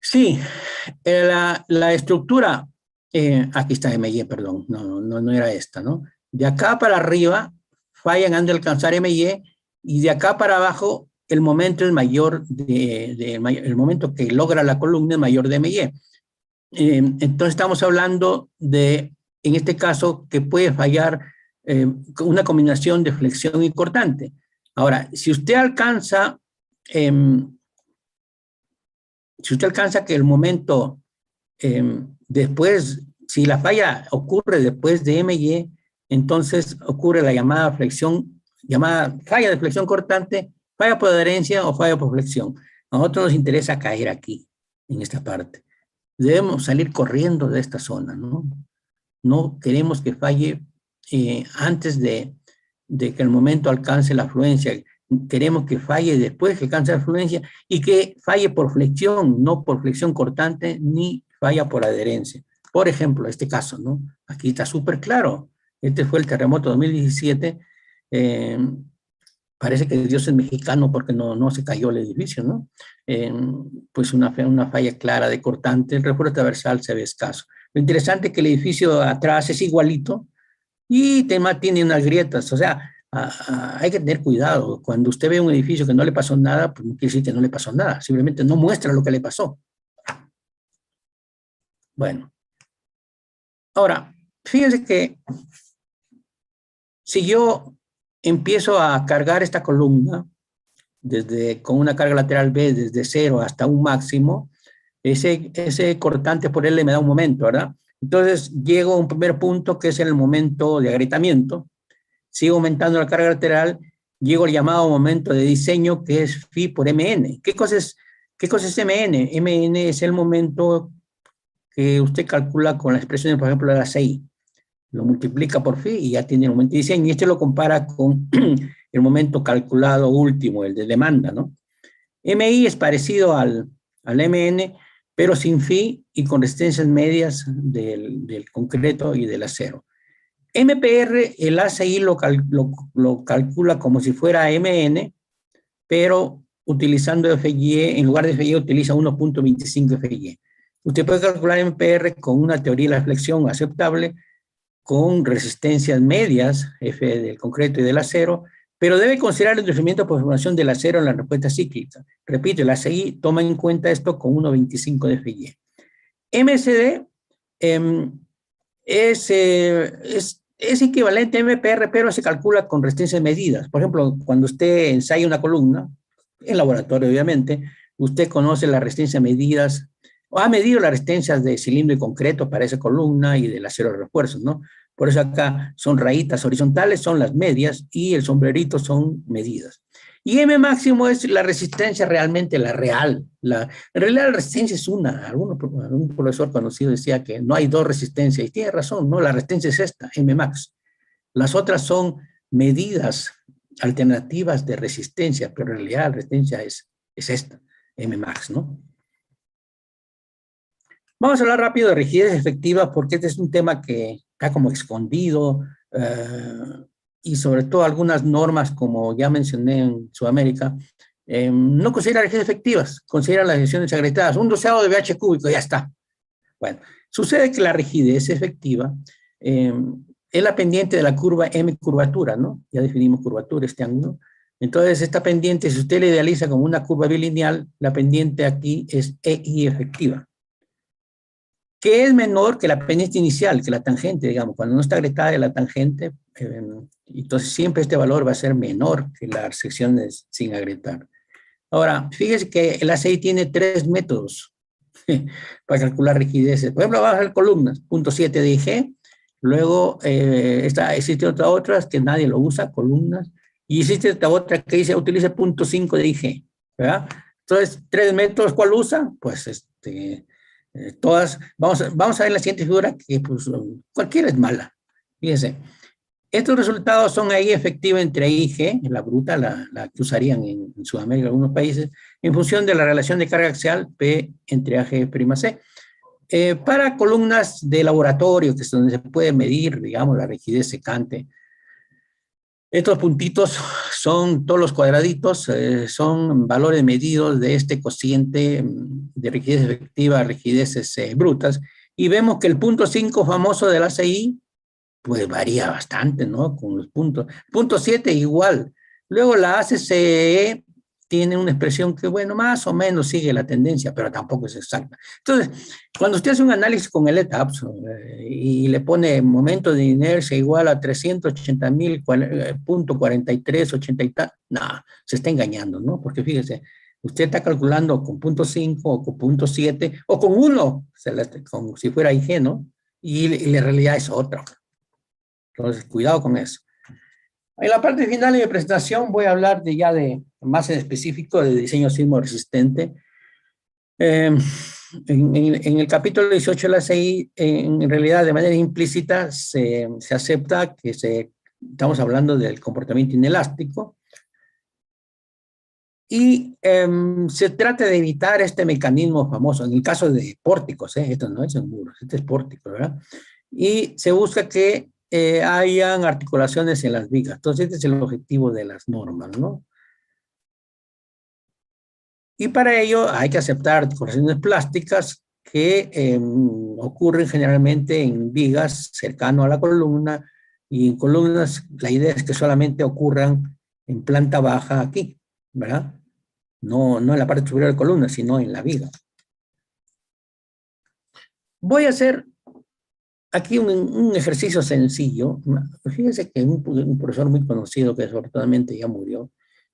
Sí, la estructura, aquí está MY, perdón, no era esta, ¿no? De acá para arriba fallan antes de alcanzar MY, y de acá para abajo el momento es mayor, el momento que logra la columna es mayor de MY. Entonces estamos hablando de, en este caso, que puede fallar una combinación de flexión y cortante. Ahora, si usted alcanza que el momento después, si la falla ocurre después de MY, entonces ocurre la llamada falla de flexión cortante, falla por adherencia o falla por flexión. A nosotros nos interesa caer aquí, en esta parte. Debemos salir corriendo de esta zona, ¿no? No queremos que falle antes de que el momento alcance la fluencia. Queremos que falle después que alcance la fluencia y que falle por flexión, no por flexión cortante, ni falla por adherencia. Por ejemplo, este caso, ¿no? Aquí está súper claro. Este fue el terremoto 2017. Parece que Dios es mexicano porque no se cayó el edificio, ¿no? Pues una falla clara de cortante, el refuerzo transversal se ve escaso. Lo interesante es que el edificio atrás es igualito y tiene unas grietas, o sea, hay que tener cuidado. Cuando usted ve un edificio que no le pasó nada, pues no quiere decir que no le pasó nada, simplemente no muestra lo que le pasó. Bueno, ahora, fíjense que si yo empiezo a cargar esta columna con una carga lateral B desde 0 hasta un máximo, ese cortante por L me da un momento, ¿verdad? Entonces llego a un primer punto que es el momento de agrietamiento, sigo aumentando la carga lateral, llego al llamado momento de diseño que es phi por MN. ¿Qué cosa es MN? MN es el momento que usted calcula con la expresión, por ejemplo, de la CI. Lo multiplica por phi y ya tiene el momento de diseño, y esto lo compara con el momento calculado último, el de demanda, ¿no? MI es parecido al MN, pero sin phi y con resistencias medias del concreto y del acero. MPR, el ACI lo calcula como si fuera MN, pero utilizando FY, en lugar de FY utiliza 1.25 FY. Usted puede calcular MPR con una teoría de la flexión aceptable, con resistencias medias, F del concreto y del acero, pero debe considerar el endurecimiento por formación del acero en la respuesta cíclica. Repito, el ACI toma en cuenta esto con 1.25 de FY. MSD es equivalente a MPR, pero se calcula con resistencias medidas. Por ejemplo, cuando usted ensaya una columna, en laboratorio obviamente, usted conoce las resistencias medidas, o ha medido las resistencias de cilindro y concreto para esa columna y del acero de refuerzos, ¿no? Por eso acá son rayitas horizontales, son las medias, y el sombrerito son medidas. Y M máximo es la resistencia realmente, la real. En realidad la resistencia es una. Algún profesor conocido decía que no hay dos resistencias, y tiene razón, no, la resistencia es esta, M max. Las otras son medidas alternativas de resistencia, pero en realidad la resistencia es esta, M max, ¿no? Vamos a hablar rápido de rigidez efectiva, porque este es un tema que está como escondido, y sobre todo algunas normas, como ya mencioné en Sudamérica, no consideran rigidez efectivas, consideran las secciones agrietadas, un doceavo de BH cúbico, ya está. Bueno, sucede que la rigidez efectiva es la pendiente de la curva M curvatura, ¿no? Ya definimos curvatura, este ángulo. Entonces, esta pendiente, si usted la idealiza como una curva bilineal, la pendiente aquí es EI efectiva, que es menor que la pendiente inicial, que la tangente, digamos, cuando no está agrietada de la tangente, entonces siempre este valor va a ser menor que las secciones sin agrietar. Ahora, fíjese que el ACI tiene 3 métodos para calcular rigideces. Por ejemplo, vamos a ver columnas, 0.7 de IG, luego existen otras que nadie lo usa, columnas, y existe otra que dice utiliza 0.5 de IG, ¿verdad? Entonces, 3 métodos, ¿cuál usa? Pues todas, vamos a ver la siguiente figura, que pues cualquiera es mala. Fíjense, estos resultados son ahí efectiva entre IG, la bruta, la que usarían en Sudamérica, en algunos países, en función de la relación de carga axial P entre AG'(C). Para columnas de laboratorio, que es donde se puede medir, digamos, la rigidez secante, estos puntitos son todos los cuadraditos, son valores medidos de este cociente de rigidez efectiva, rigideces brutas, y vemos que el punto 5 famoso del ACI, pues varía bastante, ¿no? Con los puntos. Punto 7 igual. Luego la ACCE tiene una expresión que, bueno, más o menos sigue la tendencia, pero tampoco es exacta. Entonces, cuando usted hace un análisis con el ETAPS y le pone momento de inercia igual a 380.000, punto 43, 80 y tal, no, se está engañando, ¿no? Porque fíjese, usted está calculando con punto 5 o con punto 7 o con 1, como si fuera IG, ¿no? Y la realidad es otra. Entonces, cuidado con eso. En la parte final de mi presentación voy a hablar de más en específico de diseño sismo resistente. En el capítulo 18 de la CI, en realidad de manera implícita se acepta que estamos hablando del comportamiento inelástico y se trata de evitar este mecanismo famoso, en el caso de pórticos, esto no es en muros, este es pórtico, ¿verdad? Y se busca que hayan articulaciones en las vigas. Entonces, este es el objetivo de las normas, ¿no? Y para ello hay que aceptar articulaciones plásticas que ocurren generalmente en vigas cercano a la columna, y en columnas la idea es que solamente ocurran en planta baja aquí, ¿verdad? No en la parte superior de la columna, sino en la viga. Voy a hacer aquí un ejercicio sencillo. Fíjense que un profesor muy conocido que desafortunadamente ya murió,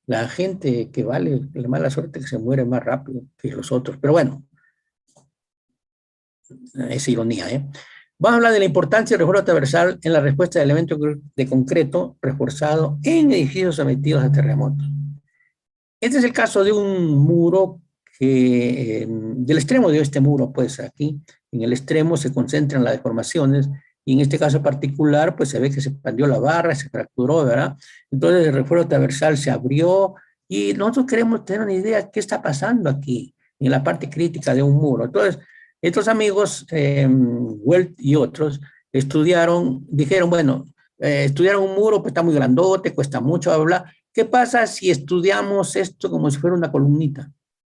la gente que vale la mala suerte que se muere más rápido que los otros, pero bueno, es ironía, ¿eh? Vamos a hablar de la importancia del refuerzo transversal en la respuesta de elementos de concreto reforzado en edificios sometidos a terremotos. Este es el caso de un muro que, del extremo de este muro, pues aquí, en el extremo se concentran las deformaciones, y en este caso particular, pues se ve que se expandió la barra, se fracturó, ¿verdad? Entonces el refuerzo transversal se abrió, y nosotros queremos tener una idea de qué está pasando aquí, en la parte crítica de un muro. Entonces, estos amigos, Welt y otros, dijeron, bueno, estudiaron un muro, pues está muy grandote, cuesta mucho, bla, bla, bla. ¿Qué pasa si estudiamos esto como si fuera una columnita?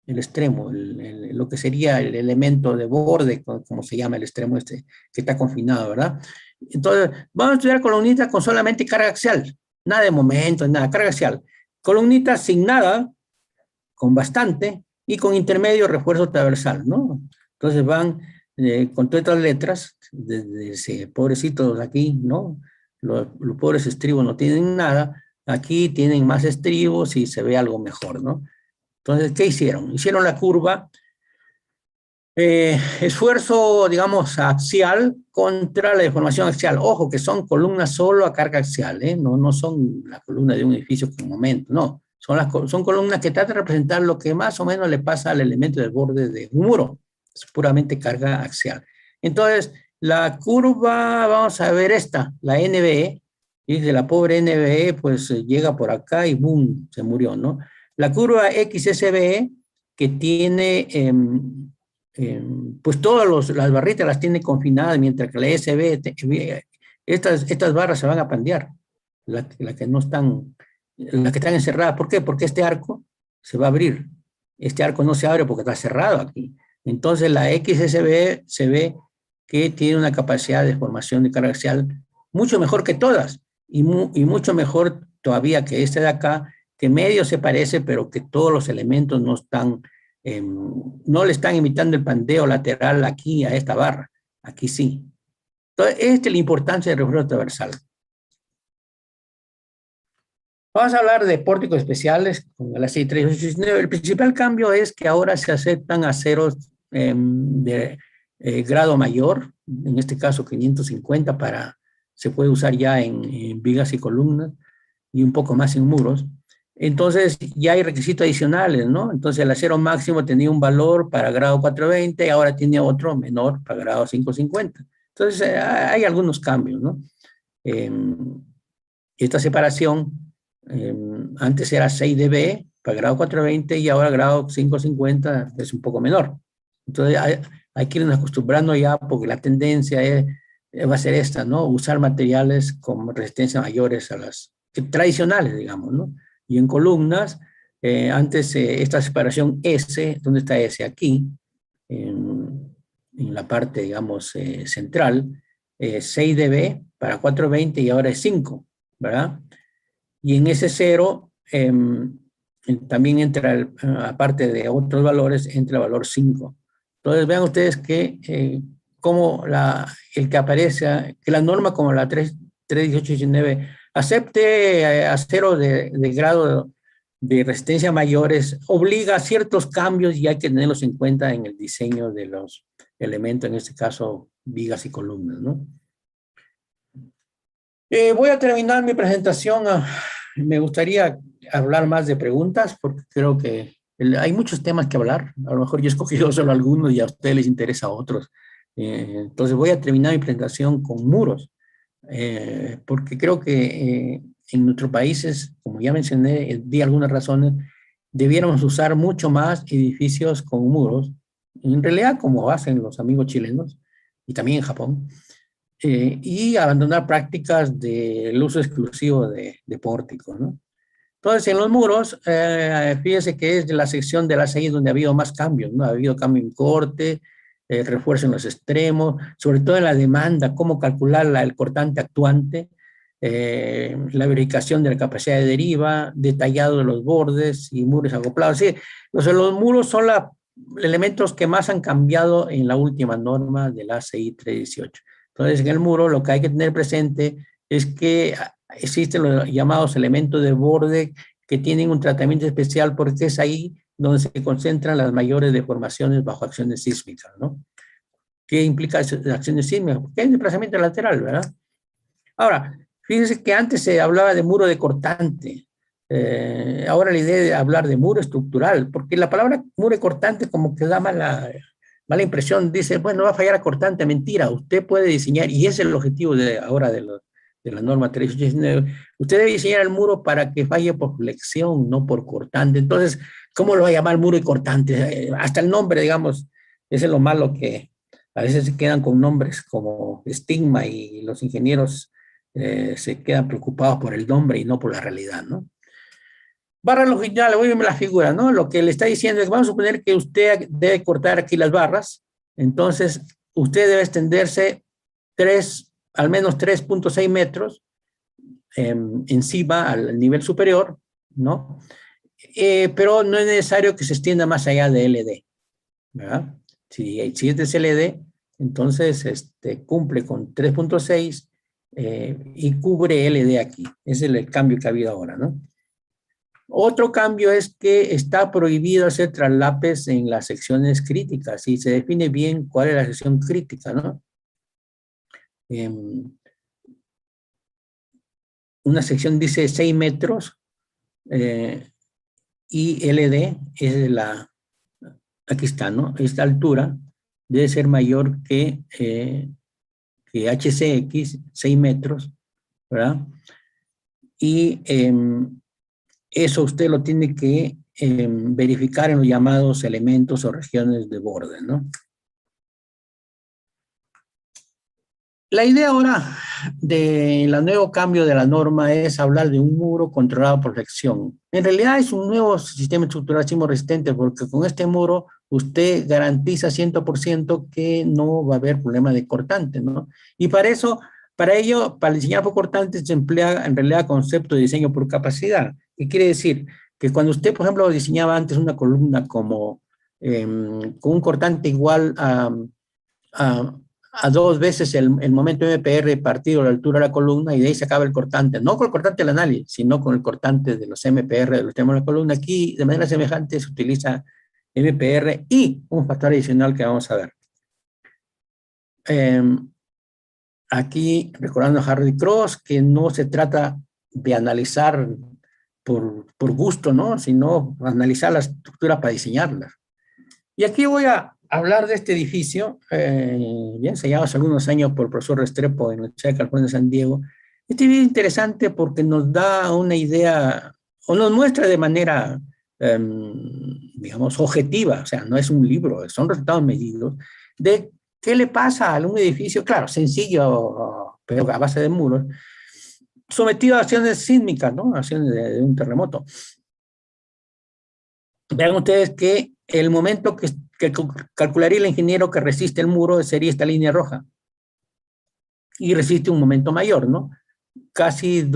El extremo, lo que sería el elemento de borde, como se llama el extremo este, que está confinado, ¿verdad? Entonces, vamos a estudiar columnitas con solamente carga axial, nada de momento, nada, carga axial. Columnitas sin nada, con bastante, y con intermedio refuerzo transversal, ¿no? Entonces van con todas estas letras, desde pobrecitos aquí, ¿no? Los pobres estribos no tienen nada, aquí tienen más estribos y se ve algo mejor, ¿no? Entonces, ¿qué hicieron? Hicieron la curva, esfuerzo, digamos, axial contra la deformación axial. Ojo, que son columnas solo a carga axial, ¿eh? No son la columna de un edificio con momento, no. Son columnas que tratan de representar lo que más o menos le pasa al elemento del borde de un muro. Es puramente carga axial. Entonces, la curva, vamos a ver esta, la NBE, y de la pobre NBE, pues llega por acá y boom, se murió, ¿no? La curva XSBE, que tiene, pues todas las barritas las tiene confinadas, mientras que la SB, estas barras se van a pandear, las que no están, las que están encerradas. ¿Por qué? Porque este arco se va a abrir. Este arco no se abre porque está cerrado aquí. Entonces la XSB se ve que tiene una capacidad de formación de carga axial mucho mejor que todas, y mucho mejor todavía que este de acá, que medio se parece, pero que todos los elementos no están, no le están imitando el pandeo lateral aquí a esta barra. Aquí sí. Entonces, esta es la importancia del refuerzo transversal. Vamos a hablar de pórticos especiales con el ACI 3819. El principal cambio es que ahora se aceptan aceros de grado mayor, en este caso 550, se puede usar ya en vigas y columnas, y un poco más en muros. Entonces ya hay requisitos adicionales, ¿no? Entonces el acero máximo tenía un valor para grado 420 y ahora tiene otro menor para grado 550. Entonces hay algunos cambios, ¿no? Esta separación antes era 6 dB para grado 420 y ahora grado 550 es un poco menor. Entonces hay que irnos acostumbrando ya porque la tendencia va a ser esta, ¿no? Usar materiales con resistencia mayores a las tradicionales, digamos, ¿no? Y en columnas, antes esta separación S, ¿dónde está S? Aquí, en la parte, digamos, central, 6 dB para 420 y ahora es 5, ¿verdad? Y en ese 0 también entra, aparte de otros valores, entra el valor 5. Entonces vean ustedes que como el que aparece, que la norma como la 31819 acepte a 0 de grado de resistencia mayores, obliga a ciertos cambios y hay que tenerlos en cuenta en el diseño de los elementos, en este caso vigas y columnas, ¿no? Voy a terminar mi presentación. Me gustaría hablar más de preguntas porque creo que hay muchos temas que hablar. A lo mejor yo he escogido solo algunos y a ustedes les interesa otros. Entonces voy a terminar mi presentación con muros, porque creo que en nuestros países, como ya mencioné, di algunas razones, debiéramos usar mucho más edificios con muros, en realidad como hacen los amigos chilenos y también en Japón. Y abandonar prácticas del uso exclusivo de pórticos, ¿no? Entonces, en los muros, fíjese que es de la sección de la ACI donde ha habido más cambios, ¿no? Ha habido cambio en corte, refuerzo en los extremos, sobre todo en la demanda, cómo calcular el cortante actuante, la verificación de la capacidad de deriva, detallado de los bordes y muros acoplados. Sí, los muros son los elementos que más han cambiado en la última norma de la ACI 318. Entonces, en el muro lo que hay que tener presente es que existen los llamados elementos de borde que tienen un tratamiento especial porque es ahí donde se concentran las mayores deformaciones bajo acciones sísmicas, ¿no? ¿Qué implica acciones sísmicas? Porque hay desplazamiento lateral, ¿verdad? Ahora, fíjense que antes se hablaba de muro de cortante. Ahora la idea de hablar de muro estructural, porque la palabra muro de cortante como que da mala impresión, dice, bueno, va a fallar a cortante, mentira, usted puede diseñar, y ese es el objetivo ahora de la norma 389, usted debe diseñar el muro para que falle por flexión, no por cortante. Entonces, ¿cómo lo va a llamar muro y cortante? Hasta el nombre, digamos, ese es lo malo que a veces se quedan con nombres como estigma y los ingenieros se quedan preocupados por el nombre y no por la realidad, ¿no? Barra longitudinal, voy a ver la figura, ¿no? Lo que le está diciendo es, vamos a suponer que usted debe cortar aquí las barras, entonces usted debe extenderse al menos 3.6 metros encima al nivel superior, ¿no? Pero no es necesario que se extienda más allá de LD, ¿verdad? Si es de LD, entonces cumple con 3.6 y cubre LD aquí. Ese es el cambio que ha habido ahora, ¿no? Otro cambio es que está prohibido hacer traslapes en las secciones críticas y se define bien cuál es la sección crítica, ¿no? Una sección dice 6 metros y LD es aquí está, ¿no? Esta altura debe ser mayor que HCX, 6 metros, ¿verdad? Y eso usted lo tiene que verificar en los llamados elementos o regiones de borde, ¿no? La idea ahora del nuevo cambio de la norma es hablar de un muro controlado por flexión. En realidad es un nuevo sistema estructural sismo-resistente porque con este muro usted garantiza 100% que no va a haber problema de cortante, ¿no? Y para ello, para diseñar por cortante se emplea en realidad concepto de diseño por capacidad. ¿Qué quiere decir? Que cuando usted, por ejemplo, diseñaba antes una columna con un cortante igual a 2 veces el momento MPR partido a la altura de la columna y de ahí se acaba el cortante, no con el cortante del análisis, sino con el cortante de los MPR de los temas de la columna. Aquí, de manera semejante, se utiliza MPR y un factor adicional que vamos a ver. Aquí, recordando a Hardy Cross, que no se trata de analizar por gusto, ¿no? Sino analizar la estructura para diseñarla. Y aquí voy a hablar de este edificio, ya enseñado hace algunos años por el profesor Restrepo en la Universidad de California de San Diego. Este video es interesante porque nos da una idea, o nos muestra de manera, digamos, objetiva, o sea, no es un libro, son resultados medidos, de qué le pasa a un edificio, claro, sencillo, pero a base de muros, sometido a acciones sísmicas, ¿no? Acciones de un terremoto. Vean ustedes que el momento que calcularía el ingeniero que resiste el muro sería esta línea roja. Y resiste un momento mayor, ¿no? Casi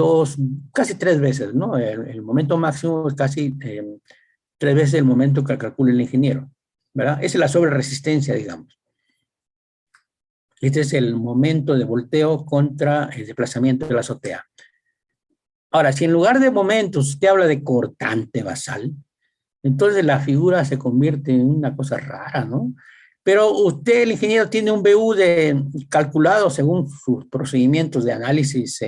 tres veces, ¿no? El momento máximo es casi 3 veces el momento que calcula el ingeniero, ¿verdad? Esa es la sobreresistencia, digamos. Este es el momento de volteo contra el desplazamiento de la azotea. Ahora, si en lugar de momentos usted habla de cortante basal, entonces la figura se convierte en una cosa rara, ¿no? Pero usted, el ingeniero, tiene un BU calculado según sus procedimientos de análisis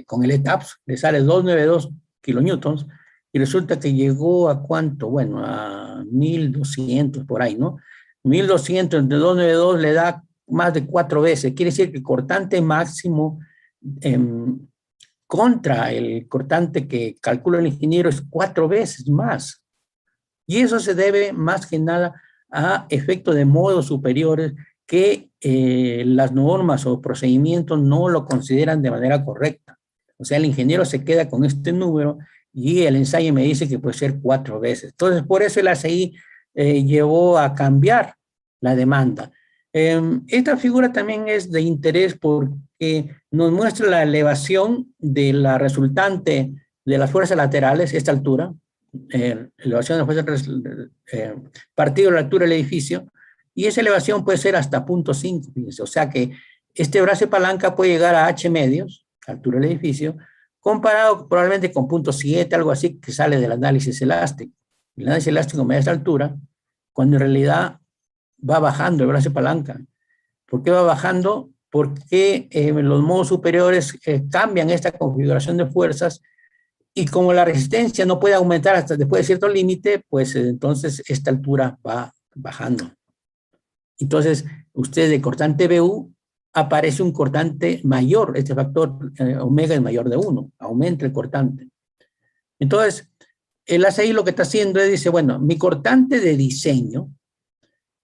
con el ETAPS, le sale 292 kilonewtons, y resulta que llegó a ¿cuánto? Bueno, a 1200 por ahí, ¿no? 1200 entre 292 le da más de 4 veces. Quiere decir que el cortante máximo contra el cortante que calcula el ingeniero es 4 veces más. Y eso se debe más que nada a efectos de modos superiores que las normas o procedimientos no lo consideran de manera correcta. O sea, el ingeniero se queda con este número y el ensayo me dice que puede ser 4 veces. Entonces, por eso el ACI llevó a cambiar la demanda. Esta figura también es de interés porque nos muestra la elevación de la resultante de las fuerzas laterales, esta altura, elevación de fuerzas partido de la altura del edificio, y esa elevación puede ser hasta 0.5, fíjense. O sea que este brazo de palanca puede llegar a H medios, altura del edificio, comparado probablemente con 0.7, algo así que sale del análisis elástico. El análisis elástico me da esta altura, cuando en realidad va bajando el brazo de palanca. ¿Por qué va bajando? Porque los modos superiores cambian esta configuración de fuerzas, y como la resistencia no puede aumentar hasta después de cierto límite, pues entonces esta altura va bajando. Entonces, usted de cortante BU aparece un cortante mayor, este factor omega es mayor de 1, aumenta el cortante. Entonces, el ACI lo que está haciendo es, dice, bueno, mi cortante de diseño,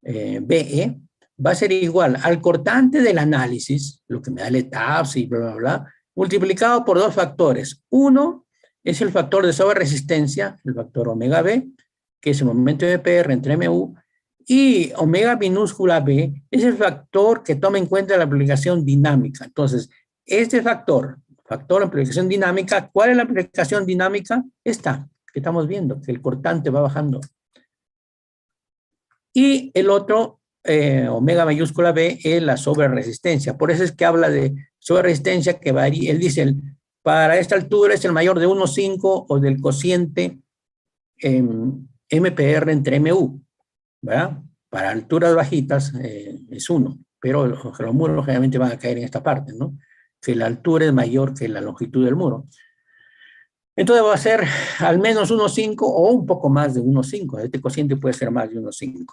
BE, va a ser igual al cortante del análisis, lo que me da el ETAPS y bla, bla, bla, multiplicado por 2 factores. Uno es el factor de sobreresistencia, el factor omega B, que es el momento de PR entre MU, y omega minúscula B es el factor que toma en cuenta la aplicación dinámica. Entonces, este factor de aplicación dinámica, ¿cuál es la aplicación dinámica? Esta, que estamos viendo, que el cortante va bajando. Y el otro, omega mayúscula B, es la sobreresistencia. Por eso es que habla de sobreresistencia que varía. Él dice, para esta altura es el mayor de 1,5 o del cociente MPR entre MU, ¿verdad? Para alturas bajitas es 1, pero los muros generalmente van a caer en esta parte, ¿no? Que la altura es mayor que la longitud del muro. Entonces va a ser al menos 1,5 o un poco más de 1,5. Este cociente puede ser más de 1,5.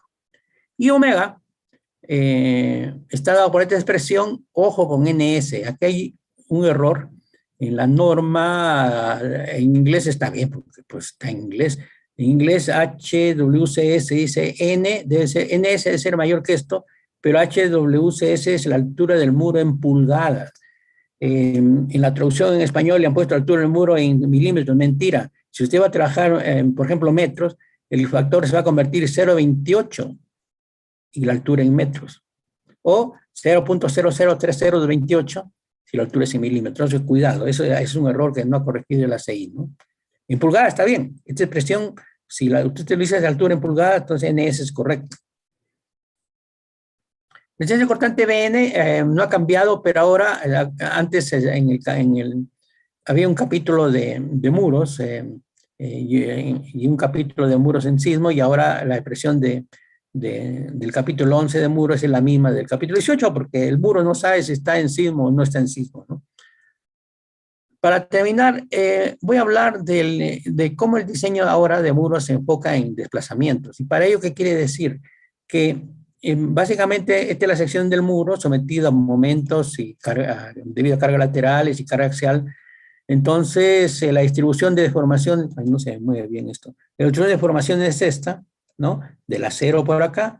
Y omega está dado por esta expresión, ojo con NS. Aquí hay un error. En la norma, en inglés está bien, porque pues está en inglés. En inglés HWCS dice N, NS debe ser mayor que esto, pero HWCS es la altura del muro en pulgadas. En la traducción en español le han puesto la altura del muro en milímetros, mentira. Si usted va a trabajar, por ejemplo, metros, el factor se va a convertir en 0,28 y la altura en metros. O 0.003028 si la altura es en milímetros. Entonces, cuidado, eso es un error que no ha corregido el ACI, ¿no? En pulgada está bien. Esta expresión, si usted utiliza esa altura en pulgada, entonces NS es correcto. La resistencia cortante BN no ha cambiado, pero ahora, antes había un capítulo de muros y un capítulo de muros en sismo, y ahora la expresión del capítulo 11 de muros es la misma del capítulo 18, porque el muro no sabe si está en sismo o no está en sismo, ¿no? Para terminar, voy a hablar de cómo el diseño ahora de muros se enfoca en desplazamientos. Y para ello, ¿qué quiere decir? Que básicamente esta es la sección del muro sometida a momentos y debido a cargas laterales y carga axial. Entonces, la distribución de deformación, no se mueve bien esto, la distribución de deformación es esta, ¿no? Del acero por acá,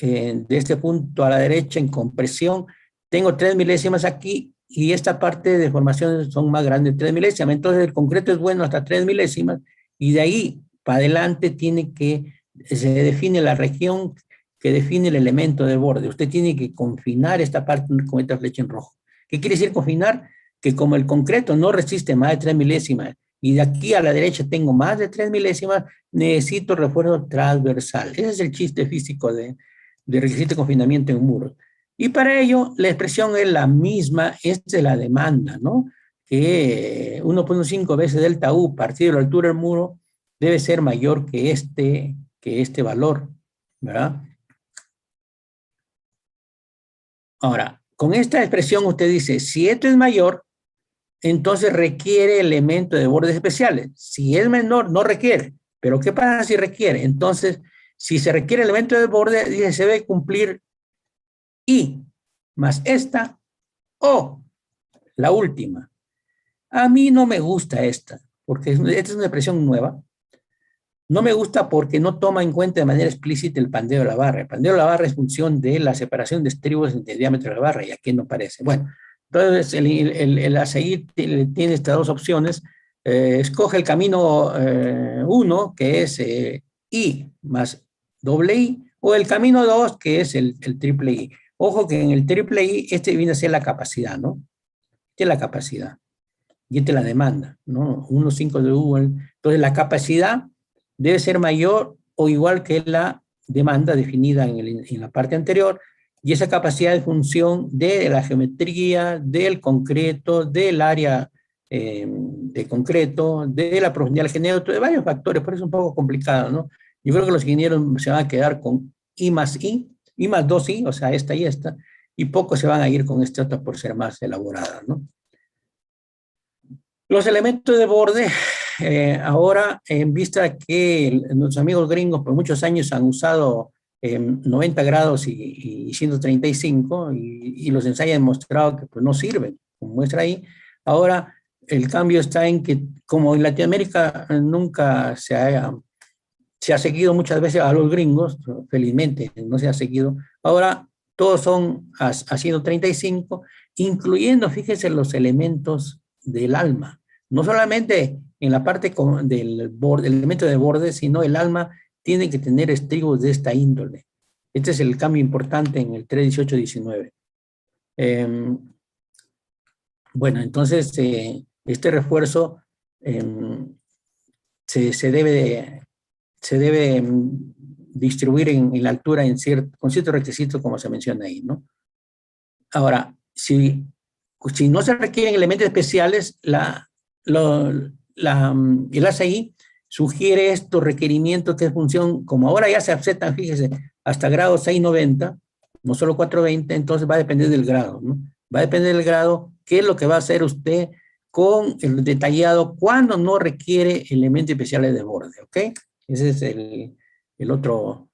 de este punto a la derecha en compresión, tengo 3 milésimas aquí y esta parte de deformación son más grandes, 3 milésimas. Entonces el concreto es bueno hasta 3 milésimas y de ahí para adelante se define la región que define el elemento de borde. Usted tiene que confinar esta parte con esta flecha en rojo. ¿Qué quiere decir confinar? Que como el concreto no resiste más de 3 milésimas y de aquí a la derecha tengo más de 3 milésimas, necesito refuerzo transversal. Ese es el chiste físico de requisito de confinamiento en muros. Y para ello, la expresión es la misma, es de la demanda, ¿no? Que 1.5 veces delta U partido de la altura del muro debe ser mayor que este valor, ¿verdad? Ahora, con esta expresión usted dice, si esto es mayor, entonces requiere elementos de bordes especiales. Si es menor, no requiere. Pero ¿qué pasa si requiere? Entonces, si se requiere elemento de borde, dice, se debe cumplir I más esta o la última. A mí no me gusta esta, porque esta es una expresión nueva. No me gusta porque no toma en cuenta de manera explícita el pandeo de la barra. El pandeo de la barra es función de la separación de estribos entre el diámetro de la barra, y aquí no parece. Bueno, entonces el ACI tiene estas dos opciones. Escoge el camino 1, que es I más doble I, o el camino 2, que es el triple I. Ojo que en el triple I, este viene a ser la capacidad, ¿no? Esta es la capacidad. Y esta es la demanda, ¿no? 1,5 de U. Entonces la capacidad debe ser mayor o igual que la demanda definida en la parte anterior, y esa capacidad es función de la geometría, del concreto, del área de concreto, de la profundidad del genérico, de varios factores, por eso es un poco complicado, ¿no? Yo creo que los ingenieros se van a quedar con I más 2I, o sea, esta y esta, y pocos se van a ir con esta otra por ser más elaborada, ¿no? Los elementos de borde, ahora en vista que nuestros amigos gringos por muchos años han usado 90 grados y 135 y los ensayos han demostrado que pues, no sirven, como muestra ahí. Ahora el cambio está en que como en Latinoamérica nunca se ha seguido muchas veces a los gringos, felizmente no se ha seguido, ahora todos son a 135, incluyendo, fíjense, los elementos del alma. No solamente en la parte del borde, el elemento de borde, sino el alma tiene que tener estribos de esta índole. Este es el cambio importante en el 318-19. Bueno, entonces este refuerzo se debe distribuir en la altura con ciertos requisitos como se menciona ahí, ¿no? Ahora, si no se requieren elementos especiales, el ACI sugiere estos requerimientos que es función, como ahora ya se aceptan, fíjese, hasta grado 690, no solo 420, entonces va a depender del grado, ¿no? Va a depender del grado, qué es lo que va a hacer usted con el detallado cuando no requiere elementos especiales de borde, ¿ok? Ese es el otro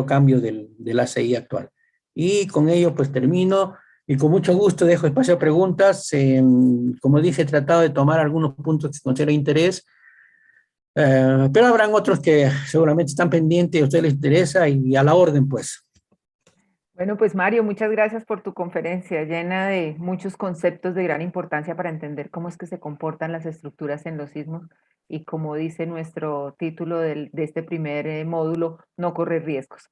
cambio del ACI actual. Y con ello pues termino. Y con mucho gusto dejo espacio a preguntas. Como dije, he tratado de tomar algunos puntos que considero de interés, pero habrán otros que seguramente están pendientes y a ustedes les interesa y a la orden, pues. Bueno, pues Mario, muchas gracias por tu conferencia, llena de muchos conceptos de gran importancia para entender cómo es que se comportan las estructuras en los sismos y como dice nuestro título de este primer módulo, no correr riesgos.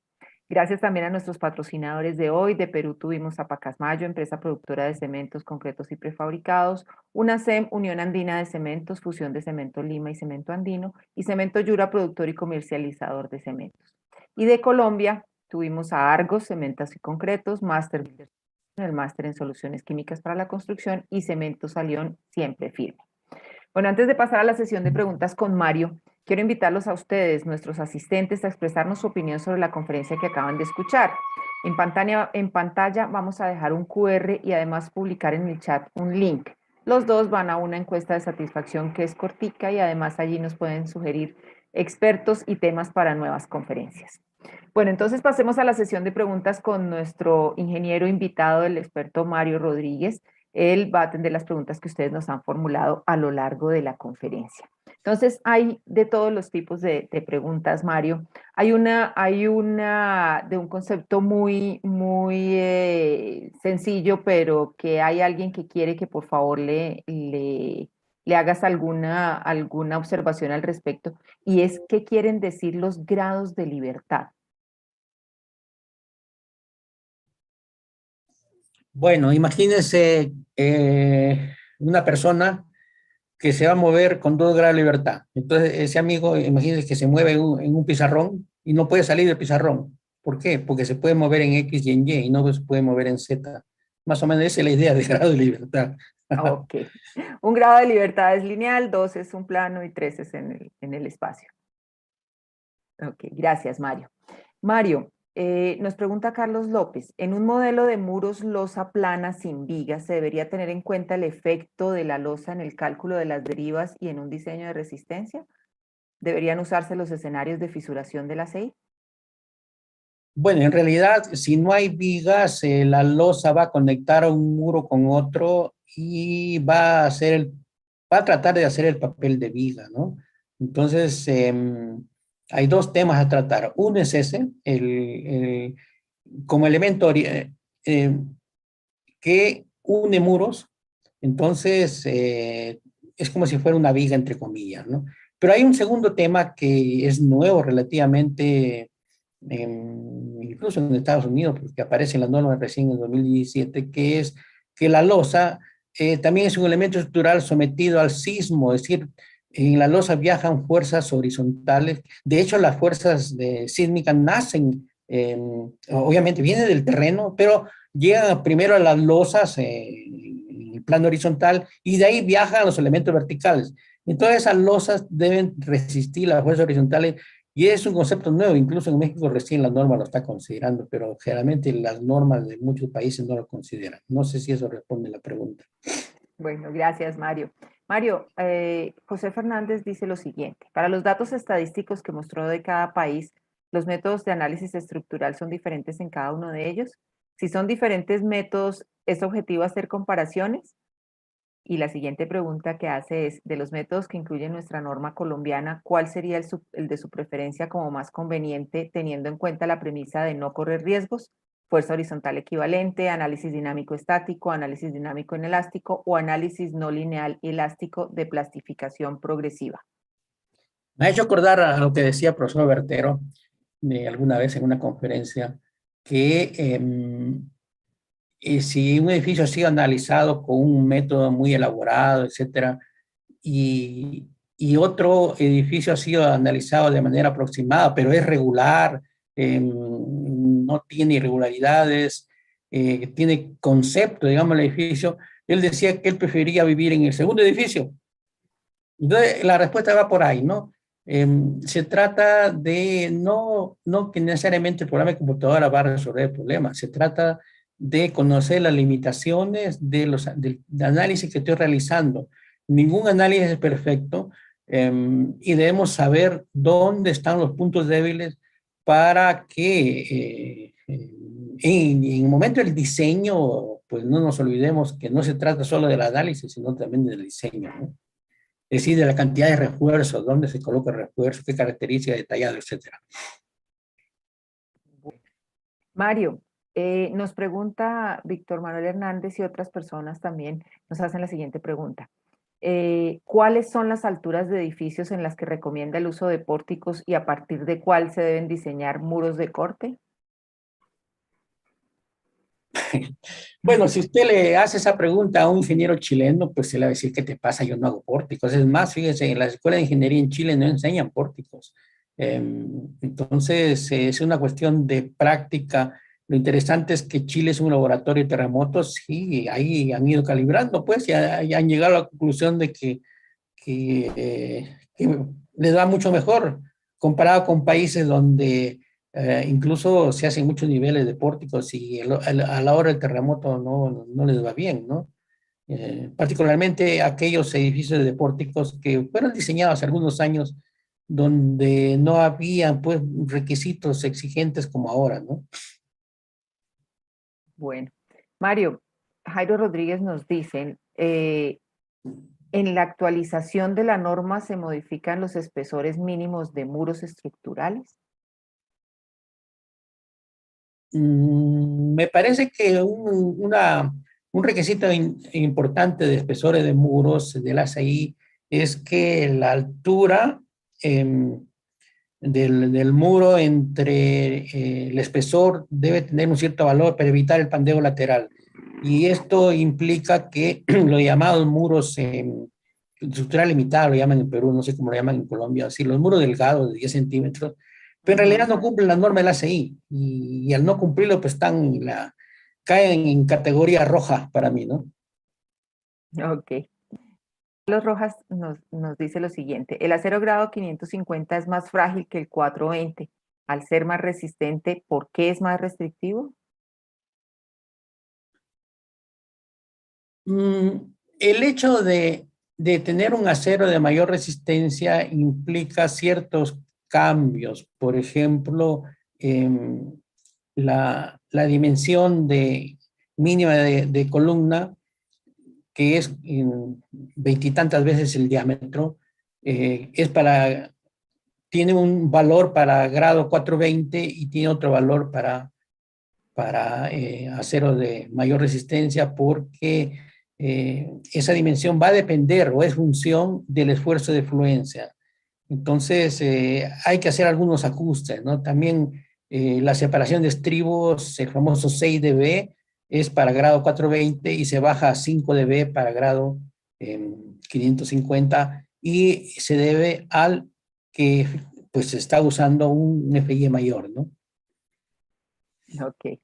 Gracias también a nuestros patrocinadores de hoy. De Perú tuvimos a Pacasmayo, empresa productora de cementos concretos y prefabricados, UNACEM, Unión Andina de Cementos, Fusión de Cemento Lima y Cemento Andino, y Cemento Yura, productor y comercializador de cementos. Y de Colombia tuvimos a Argos, Cementos y Concretos, el máster en soluciones químicas para la construcción, y Cementos Alión, siempre firme. Bueno, antes de pasar a la sesión de preguntas con Mario, quiero invitarlos a ustedes, nuestros asistentes, a expresarnos su opinión sobre la conferencia que acaban de escuchar. En pantalla vamos a dejar un QR y además publicar en el chat un link. Los dos van a una encuesta de satisfacción que es cortica y además allí nos pueden sugerir expertos y temas para nuevas conferencias. Bueno, entonces pasemos a la sesión de preguntas con nuestro ingeniero invitado, el experto Mario Rodríguez. Él va a atender las preguntas que ustedes nos han formulado a lo largo de la conferencia. Entonces, hay de todos los tipos de preguntas, Mario. Hay una de un concepto muy sencillo, pero que hay alguien que quiere que por favor le hagas alguna observación al respecto, y es qué quieren decir los grados de libertad. Bueno, imagínense una persona que se va a mover con 2 grados de libertad. Entonces, ese amigo, imagínense que se mueve en un pizarrón y no puede salir del pizarrón. ¿Por qué? Porque se puede mover en X y en Y no se puede mover en Z. Más o menos esa es la idea de grado de libertad. Ok. Un grado de libertad es lineal, 2 es un plano y 3 es en el espacio. Ok, gracias, Mario. Mario, nos pregunta Carlos López, en un modelo de muros losa plana sin vigas, ¿se debería tener en cuenta el efecto de la losa en el cálculo de las derivas y en un diseño de resistencia? ¿Deberían usarse los escenarios de fisuración de la CI? Bueno, en realidad, si no hay vigas, la losa va a conectar a un muro con otro y va a tratar de hacer el papel de viga, ¿no? Entonces, hay 2 temas a tratar. Uno es ese, como elemento que une muros, entonces es como si fuera una viga, entre comillas, ¿no? Pero hay un segundo tema que es nuevo relativamente, incluso en Estados Unidos, porque aparece en las normas recién en 2017, que es que la losa también es un elemento estructural sometido al sismo, es decir, en la losa viajan fuerzas horizontales. De hecho, las fuerzas sísmicas nacen, obviamente vienen del terreno, pero llegan primero a las losas en el plano horizontal y de ahí viajan a los elementos verticales. Entonces, esas losas deben resistir las fuerzas horizontales y es un concepto nuevo, incluso en México recién la norma lo está considerando, pero generalmente las normas de muchos países no lo consideran. No sé si eso responde a la pregunta. Bueno, gracias, Mario. Mario, José Fernández dice lo siguiente: para los datos estadísticos que mostró de cada país, ¿los métodos de análisis estructural son diferentes en cada uno de ellos? Si son diferentes métodos, ¿es objetivo hacer comparaciones? Y la siguiente pregunta que hace es, de los métodos que incluye nuestra norma colombiana, ¿cuál sería el de su preferencia como más conveniente, teniendo en cuenta la premisa de no correr riesgos? Fuerza horizontal equivalente, análisis dinámico estático, análisis dinámico inelástico o análisis no lineal y elástico de plastificación progresiva. Me ha hecho acordar a lo que decía el profesor Bertero alguna vez en una conferencia, que si un edificio ha sido analizado con un método muy elaborado, etcétera, y otro edificio ha sido analizado de manera aproximada, pero es regular, no tiene irregularidades, tiene concepto, digamos, el edificio, él decía que él prefería vivir en el segundo edificio. Entonces, la respuesta va por ahí, ¿no? Se trata de no que necesariamente el programa de computadora va a resolver el problema, se trata de conocer las limitaciones del análisis que estoy realizando. Ningún análisis es perfecto y debemos saber dónde están los puntos débiles para que en el momento del diseño, pues no nos olvidemos que no se trata solo del análisis, sino también del diseño, ¿no? Es decir, de la cantidad de refuerzos, dónde se coloca el refuerzo, qué características detalladas, etcétera. Mario, nos pregunta Víctor Manuel Hernández y otras personas también nos hacen la siguiente pregunta. ¿Cuáles son las alturas de edificios en las que recomienda el uso de pórticos y a partir de cuál se deben diseñar muros de corte? Bueno, si usted le hace esa pregunta a un ingeniero chileno, pues se le va a decir, ¿qué te pasa? Yo no hago pórticos. Es más, fíjese, en la escuela de ingeniería en Chile no enseñan pórticos. Entonces, es una cuestión de práctica. Lo interesante es que Chile es un laboratorio de terremotos y ahí han ido calibrando, pues, y han llegado a la conclusión de que les va mucho mejor comparado con países donde incluso se hacen muchos niveles de pórticos y a la hora del terremoto no les va bien, ¿no? Particularmente aquellos edificios de pórticos que fueron diseñados hace algunos años donde no había pues requisitos exigentes como ahora, ¿no? Bueno, Mario, Jairo Rodríguez nos dicen, en la actualización de la norma se modifican los espesores mínimos de muros estructurales. Me parece que un requisito importante de espesores de muros del ACI es que la altura del muro entre el espesor debe tener un cierto valor para evitar el pandeo lateral. Y esto implica que los llamados muros estructura limitada, lo llaman en Perú, no sé cómo lo llaman en Colombia, así los muros delgados de 10 centímetros, pero en realidad no cumplen la norma del ACI y al no cumplirlo pues caen en categoría roja para mí, ¿no? Ok. Carlos Rojas nos dice lo siguiente, el acero grado 550 es más frágil que el 420. Al ser más resistente, ¿por qué es más restrictivo? El hecho de tener un acero de mayor resistencia implica ciertos cambios. Por ejemplo, la dimensión mínima de columna, que es veintitantas veces el diámetro, tiene un valor para grado 420 y tiene otro valor para acero de mayor resistencia porque esa dimensión va a depender o es función del esfuerzo de fluencia. Entonces, hay que hacer algunos ajustes, ¿no? También la separación de estribos, el famoso 6 dB, es para grado 420 y se baja a 5 dB para grado 550 y se debe al que pues se está usando un FI mayor, ¿no? Ok.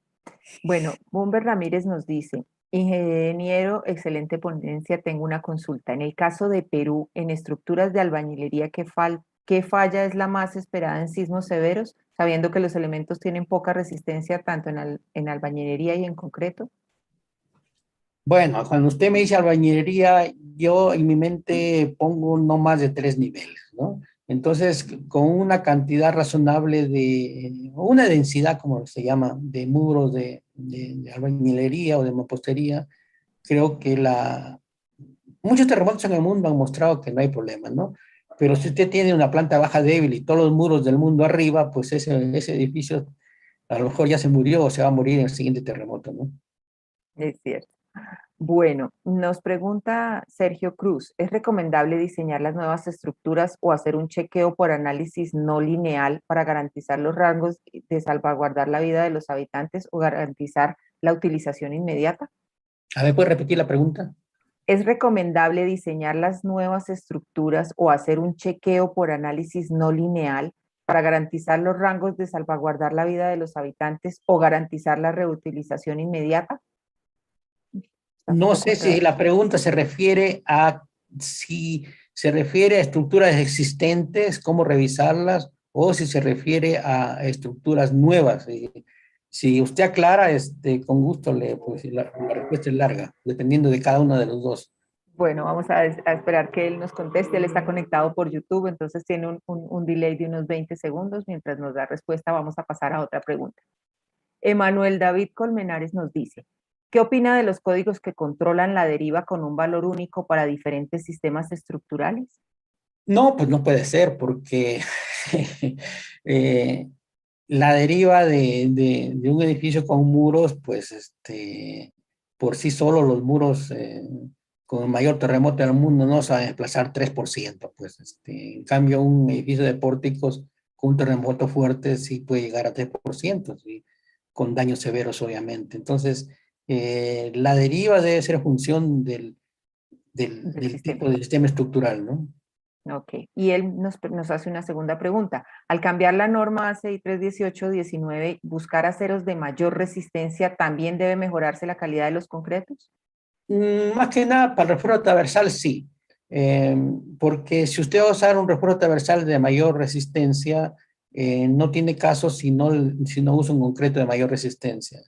Bueno, Bumber Ramírez nos dice, ingeniero, excelente ponencia, tengo una consulta. En el caso de Perú, en estructuras de albañilería, ¿qué falla es la más esperada en sismos severos, sabiendo que los elementos tienen poca resistencia tanto en albañilería y en concreto? Bueno, cuando usted me dice albañilería, yo en mi mente pongo no más de 3 niveles, ¿no? Entonces, con una cantidad razonable una densidad, como se llama, de muros de albañilería o de mampostería, creo que muchos terremotos en el mundo han mostrado que no hay problema, ¿no? Pero si usted tiene una planta baja débil y todos los muros del mundo arriba, pues ese edificio a lo mejor ya se murió o se va a morir en el siguiente terremoto, ¿no? Es cierto. Bueno, nos pregunta Sergio Cruz, ¿es recomendable diseñar las nuevas estructuras o hacer un chequeo por análisis no lineal para garantizar los rangos de salvaguardar la vida de los habitantes o garantizar la utilización inmediata? A ver, ¿puede repetir la pregunta? ¿Es recomendable diseñar las nuevas estructuras o hacer un chequeo por análisis no lineal para garantizar los rangos de salvaguardar la vida de los habitantes o garantizar la reutilización inmediata? No sé si la pregunta se refiere a estructuras existentes, cómo revisarlas, o si se refiere a estructuras nuevas. Si usted aclara, con gusto pues, la respuesta es larga, dependiendo de cada uno de los dos. Bueno, vamos a esperar que él nos conteste. Él está conectado por YouTube, entonces tiene un delay de unos 20 segundos. Mientras nos da respuesta, vamos a pasar a otra pregunta. Emanuel David Colmenares nos dice, ¿qué opina de los códigos que controlan la deriva con un valor único para diferentes sistemas estructurales? No, pues no puede ser, porque la deriva de un edificio con muros, pues por sí solo los muros con el mayor terremoto del mundo no se van a desplazar 3%, pues en cambio un edificio de pórticos con un terremoto fuerte sí puede llegar a 3%, ¿sí? Con daños severos obviamente. Entonces, la deriva debe ser función del tipo de sistema estructural, ¿no? Ok, y él nos hace una segunda pregunta. Al cambiar la norma ACI 318-19, ¿buscar aceros de mayor resistencia también debe mejorarse la calidad de los concretos? Más que nada para el refuerzo transversal sí, porque si usted va a usar un refuerzo transversal de mayor resistencia, no tiene caso si no usa un concreto de mayor resistencia.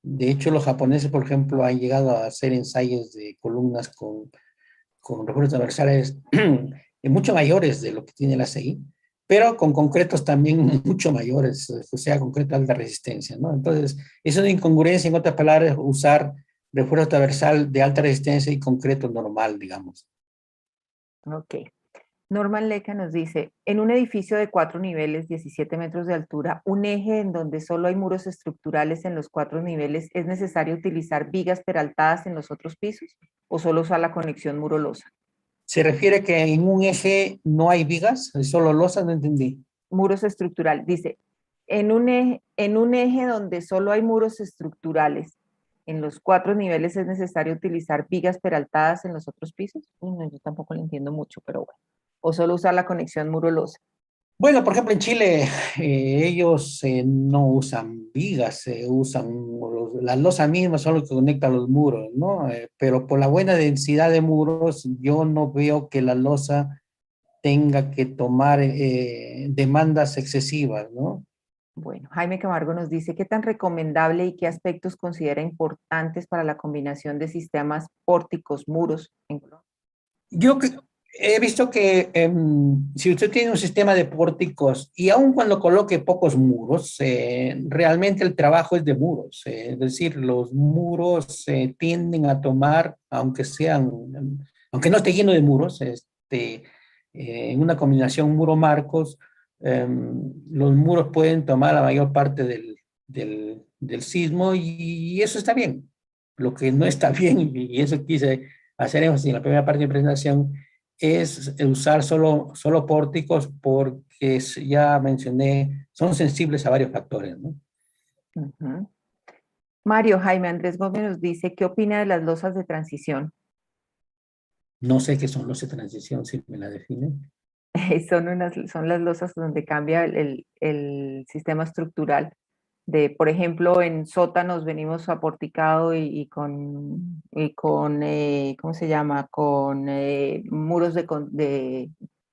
De hecho, los japoneses, por ejemplo, han llegado a hacer ensayos de columnas con refuerzos transversales mucho mayores de lo que tiene la ACI, pero con concretos también mucho mayores, o sea, concreto de alta resistencia, ¿no? Entonces, es una incongruencia, en otras palabras, usar refuerzo transversal de alta resistencia y concreto normal, digamos. Ok. Norman Leca nos dice, en un edificio de 4 niveles, 17 metros de altura, un eje en donde solo hay muros estructurales en los 4 niveles, ¿es necesario utilizar vigas peraltadas en los otros pisos o solo usar la conexión muro-losa? ¿Se refiere que en un eje no hay vigas, es solo losas? No entendí. Muros estructurales. Dice, en un eje donde solo hay muros estructurales, en los 4 niveles es necesario utilizar vigas peraltadas en los otros pisos. No, yo tampoco lo entiendo mucho, pero bueno. O solo usar la conexión muro-losa. Bueno, por ejemplo, en Chile ellos no usan vigas, usan las losas mismas, son lo que conectan los muros, ¿no? Pero por la buena densidad de muros, yo no veo que la losa tenga que tomar demandas excesivas, ¿no? Bueno, Jaime Camargo nos dice qué tan recomendable y qué aspectos considera importantes para la combinación de sistemas pórticos, muros en Colombia. Yo he visto que si usted tiene un sistema de pórticos y aun cuando coloque pocos muros, realmente el trabajo es de muros. Es decir, los muros tienden a tomar, aunque no esté lleno de muros, en una combinación muro-marcos, los muros pueden tomar la mayor parte del sismo y eso está bien. Lo que no está bien, y eso quise hacer énfasis en la primera parte de mi presentación, es usar solo pórticos porque ya mencioné, son sensibles a varios factores, ¿no? Uh-huh. Mario Jaime Andrés Gómez nos dice, ¿qué opina de las losas de transición? No sé qué son los de transición, si me la definen. Son las losas donde cambia el sistema estructural. Por ejemplo, en sótanos venimos aporticado y con ¿cómo se llama? Con muros de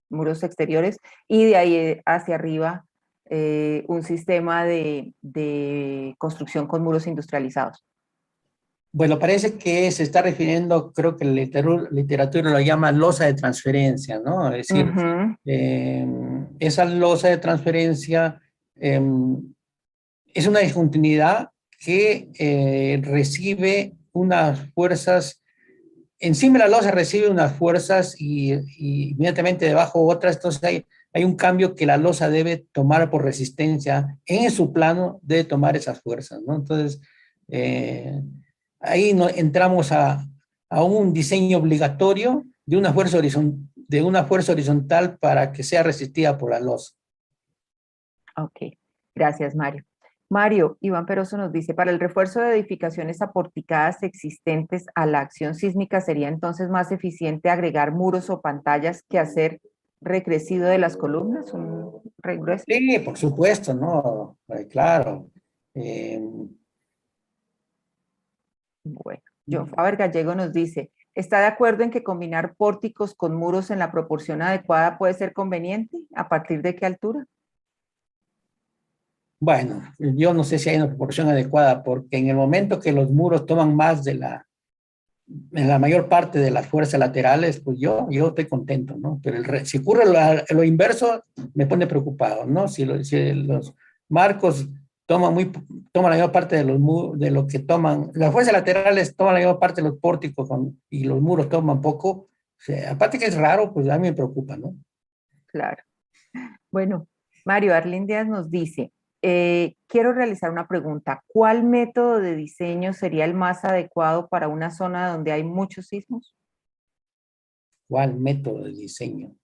muros exteriores y de ahí hacia arriba un sistema de construcción con muros industrializados. Bueno, parece que se está refiriendo, creo que la literatura lo llama losa de transferencia, ¿no? Es decir, Ujú. esa losa de transferencia eh, es una discontinuidad que recibe unas fuerzas, encima de la losa recibe unas fuerzas y inmediatamente debajo otras, entonces hay un cambio que la losa debe tomar por resistencia, en su plano debe tomar esas fuerzas, ¿no? Entonces, ahí no, entramos a un diseño obligatorio de una fuerza horizontal para que sea resistida por la losa. Ok, gracias Mario. Mario, Iván Peroso nos dice, para el refuerzo de edificaciones aporticadas existentes a la acción sísmica, ¿sería entonces más eficiente agregar muros o pantallas que hacer recrecido de las columnas? Un regreso. Sí, por supuesto, ¿no? Claro. Eh, Bueno, John Faber Gallego nos dice, ¿está de acuerdo en que combinar pórticos con muros en la proporción adecuada puede ser conveniente? ¿A partir de qué altura? bueno, yo no sé si hay una proporción adecuada, porque en el momento que los muros toman más en la mayor parte de las fuerzas laterales, pues yo estoy contento, ¿no? Pero si ocurre lo inverso, me pone preocupado, ¿no? Si los marcos toman la mayor parte de lo que toman, las fuerzas laterales toman la mayor parte de los pórticos y los muros toman poco, o sea, aparte que es raro, pues a mí me preocupa, ¿no? Claro. Bueno, Mario Arlín Díaz nos dice, quiero realizar una pregunta. ¿Cuál método de diseño sería el más adecuado para una zona donde hay muchos sismos? ¿Cuál método de diseño?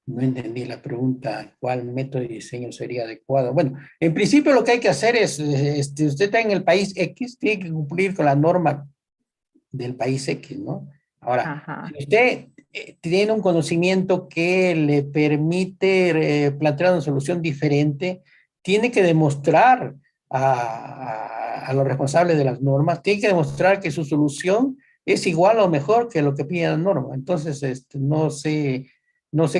No entendí la pregunta, ¿cuál método de diseño sería adecuado? Bueno, en principio lo que hay que hacer es, usted está en el país X, tiene que cumplir con la norma del país X, ¿no? Ahora, si Ajá. usted tiene un conocimiento que le permite plantear una solución diferente, tiene que demostrar a los responsables de las normas, tiene que demostrar que su solución es igual o mejor que lo que pide la norma. Entonces, no sé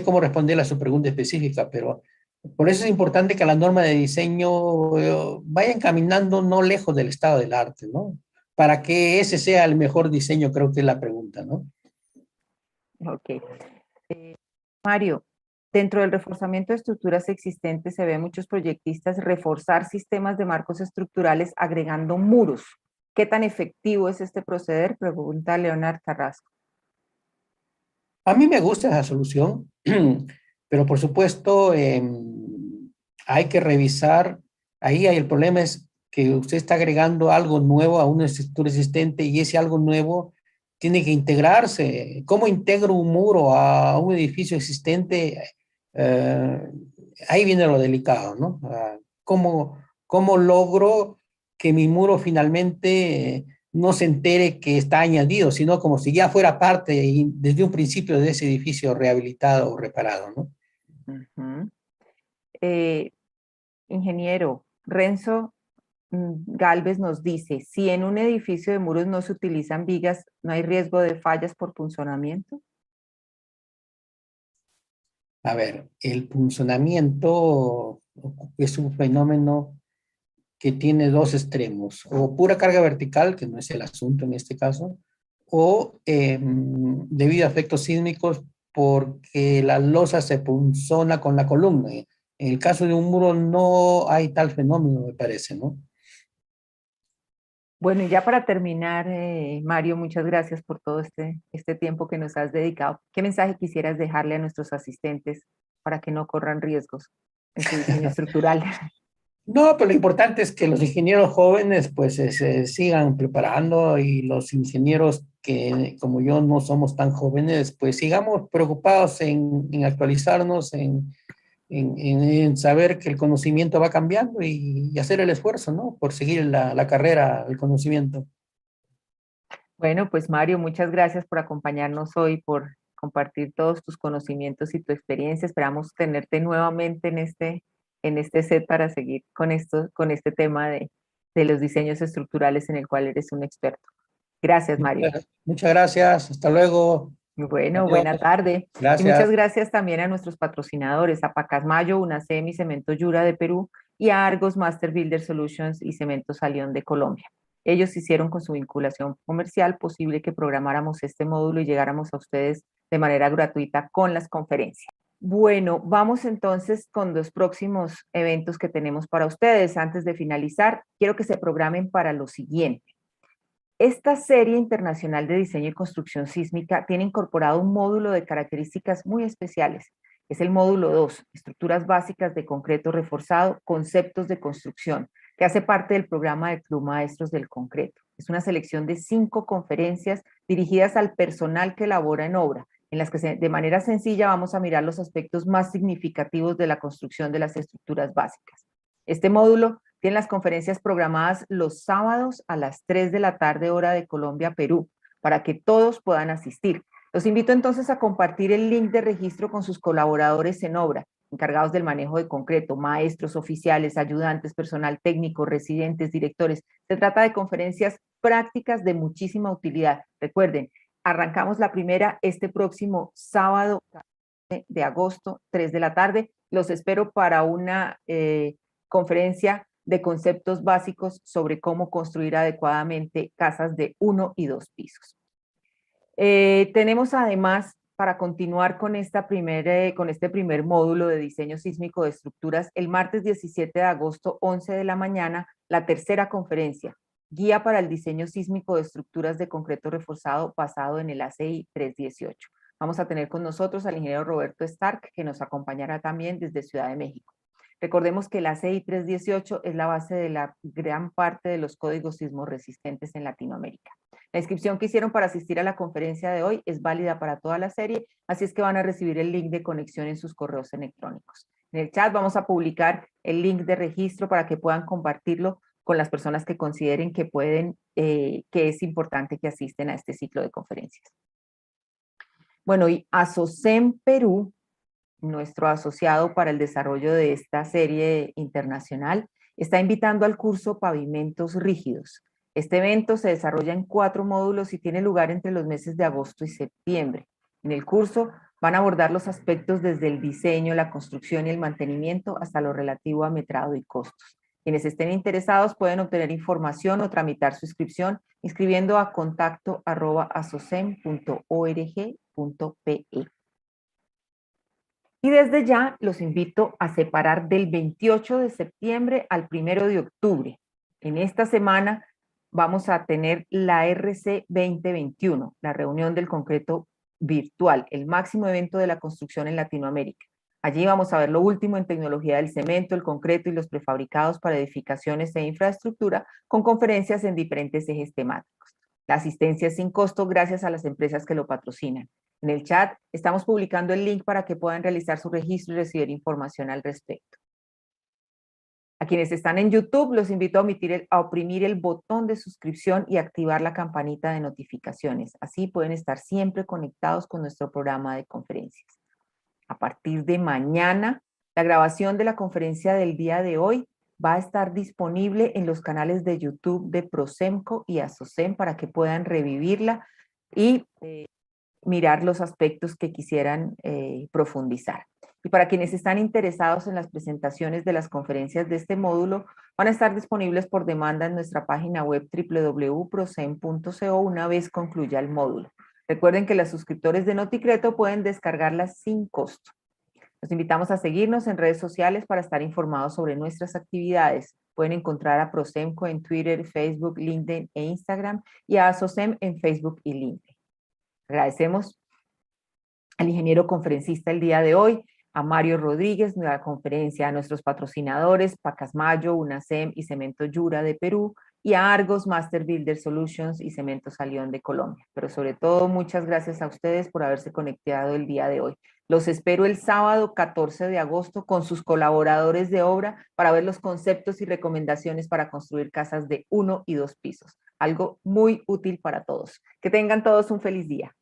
cómo responderle a su pregunta específica, pero por eso es importante que la norma de diseño vaya caminando no lejos del estado del arte, ¿no? Para que ese sea el mejor diseño, creo que es la pregunta, ¿no? Ok. Mario, dentro del reforzamiento de estructuras existentes se ve a muchos proyectistas reforzar sistemas de marcos estructurales agregando muros ¿Qué tan efectivo es este proceder? Pregunta Leonard Carrasco. A mí me gusta esa solución, pero por supuesto hay que revisar, ahí hay el problema es que usted está agregando algo nuevo a una estructura existente y ese algo nuevo tiene que integrarse. ¿Cómo integro un muro a un edificio existente? Eh, Ahí viene lo delicado, ¿no? ¿Cómo logro que mi muro finalmente no se entere que está añadido, sino como si ya fuera parte y desde un principio de ese edificio rehabilitado o reparado, ¿no? Ujú. Ingeniero, Renzo Galvez nos dice, si en un edificio de muros no se utilizan vigas, ¿no hay riesgo de fallas por punzonamiento? A ver, el punzonamiento es un fenómeno que tiene dos extremos, o pura carga vertical, que no es el asunto en este caso, o debido a efectos sísmicos porque la losa se punzona con la columna. En el caso de un muro no hay tal fenómeno, me parece, ¿no? Bueno, y ya para terminar, Mario, muchas gracias por todo este tiempo que nos has dedicado. ¿Qué mensaje quisieras dejarle a nuestros asistentes para que no corran riesgos en su diseño estructural? No, pero lo importante es que los ingenieros jóvenes pues se sigan preparando y los ingenieros que como yo no somos tan jóvenes pues sigamos preocupados en actualizarnos, en saber que el conocimiento va cambiando y hacer el esfuerzo, ¿no? Por seguir la carrera, el conocimiento. Bueno, pues Mario, muchas gracias por acompañarnos hoy, por compartir todos tus conocimientos y tu experiencia. Esperamos tenerte nuevamente en este set para seguir con este tema de los diseños estructurales en el cual eres un experto. Gracias, Mario. Muchas gracias, hasta luego. Bueno, Adiós. buena tarde. Y muchas Gracias. gracias también a nuestros patrocinadores, a Pacasmayo, UNACEM y Cemento Yura de Perú, y a Argos Master Builder Solutions y Cemento Salión de Colombia. Ellos hicieron con su vinculación comercial posible que programáramos este módulo y llegáramos a ustedes de manera gratuita con las conferencias. Bueno, vamos entonces con los próximos eventos que tenemos para ustedes. Antes de finalizar, quiero que se programen para lo siguiente. Esta serie internacional de diseño y construcción sísmica tiene incorporado un módulo de características muy especiales. Es el módulo 2, estructuras básicas de concreto reforzado, conceptos de construcción, que hace parte del programa de Club Maestros del Concreto. Es una selección de 5 conferencias dirigidas al personal que labora en obra, en las que de manera sencilla vamos a mirar los aspectos más significativos de la construcción de las estructuras básicas. Este módulo tiene las conferencias programadas los sábados a las 3 de la tarde, hora de Colombia, Perú, para que todos puedan asistir. Los invito entonces a compartir el link de registro con sus colaboradores en obra, encargados del manejo de concreto, maestros, oficiales, ayudantes, personal técnico, residentes, directores. Se trata de conferencias prácticas de muchísima utilidad. Recuerden, arrancamos la primera este próximo sábado de agosto, 3 de la tarde. Los espero para una conferencia de conceptos básicos sobre cómo construir adecuadamente casas de 1 y 2 pisos. Tenemos además, para continuar con este primer módulo de diseño sísmico de estructuras, el martes 17 de agosto, 11 de la mañana, la tercera conferencia, Guía para el diseño sísmico de estructuras de concreto reforzado basado en el ACI 318. Vamos a tener con nosotros al ingeniero Roberto Stark, que nos acompañará también desde Ciudad de México. Recordemos que el ACI 318 es la base de la gran parte de los códigos sismos resistentes en Latinoamérica. La inscripción que hicieron para asistir a la conferencia de hoy es válida para toda la serie, así es que van a recibir el link de conexión en sus correos electrónicos. En el chat vamos a publicar el link de registro para que puedan compartirlo con las personas que consideren que que es importante que asisten a este ciclo de conferencias. Bueno, y ASOCEM Perú, nuestro asociado para el desarrollo de esta serie internacional, está invitando al curso Pavimentos Rígidos. Este evento se desarrolla en 4 módulos y tiene lugar entre los meses de agosto y septiembre. En el curso van a abordar los aspectos desde el diseño, la construcción y el mantenimiento hasta lo relativo a metrado y costos. Quienes estén interesados pueden obtener información o tramitar su inscripción inscribiendo a contacto@asocem.org.pe. Y desde ya los invito a separar del 28 de septiembre al 1 de octubre. En esta semana vamos a tener la RC 2021, la reunión del concreto virtual, el máximo evento de la construcción en Latinoamérica. Allí vamos a ver lo último en tecnología del cemento, el concreto y los prefabricados para edificaciones e infraestructura, con conferencias en diferentes ejes temáticos. La asistencia es sin costo gracias a las empresas que lo patrocinan. En el chat estamos publicando el link para que puedan realizar su registro y recibir información al respecto. A quienes están en YouTube, los invito a oprimir el botón de suscripción y activar la campanita de notificaciones. Así pueden estar siempre conectados con nuestro programa de conferencias. A partir de mañana, la grabación de la conferencia del día de hoy va a estar disponible en los canales de YouTube de Prosemco y Asocem para que puedan revivirla y mirar los aspectos que quisieran profundizar. Y para quienes están interesados en las presentaciones de las conferencias de este módulo, van a estar disponibles por demanda en nuestra página web www.prosem.co una vez concluya el módulo. Recuerden que los suscriptores de Noticreto pueden descargarlas sin costo. Los invitamos a seguirnos en redes sociales para estar informados sobre nuestras actividades. Pueden encontrar a Prosemco en Twitter, Facebook, LinkedIn e Instagram y a Asocem en Facebook y LinkedIn. Agradecemos al ingeniero conferencista el día de hoy, a Mario Rodríguez, nueva conferencia, a nuestros patrocinadores, Pacasmayo, UNACEM y Cemento Yura de Perú, y a Argos, Master Builder Solutions y Cemento Salión de Colombia. Pero sobre todo, muchas gracias a ustedes por haberse conectado el día de hoy. Los espero el sábado 14 de agosto con sus colaboradores de obra para ver los conceptos y recomendaciones para construir casas de 1 y 2 pisos. Algo muy útil para todos. Que tengan todos un feliz día.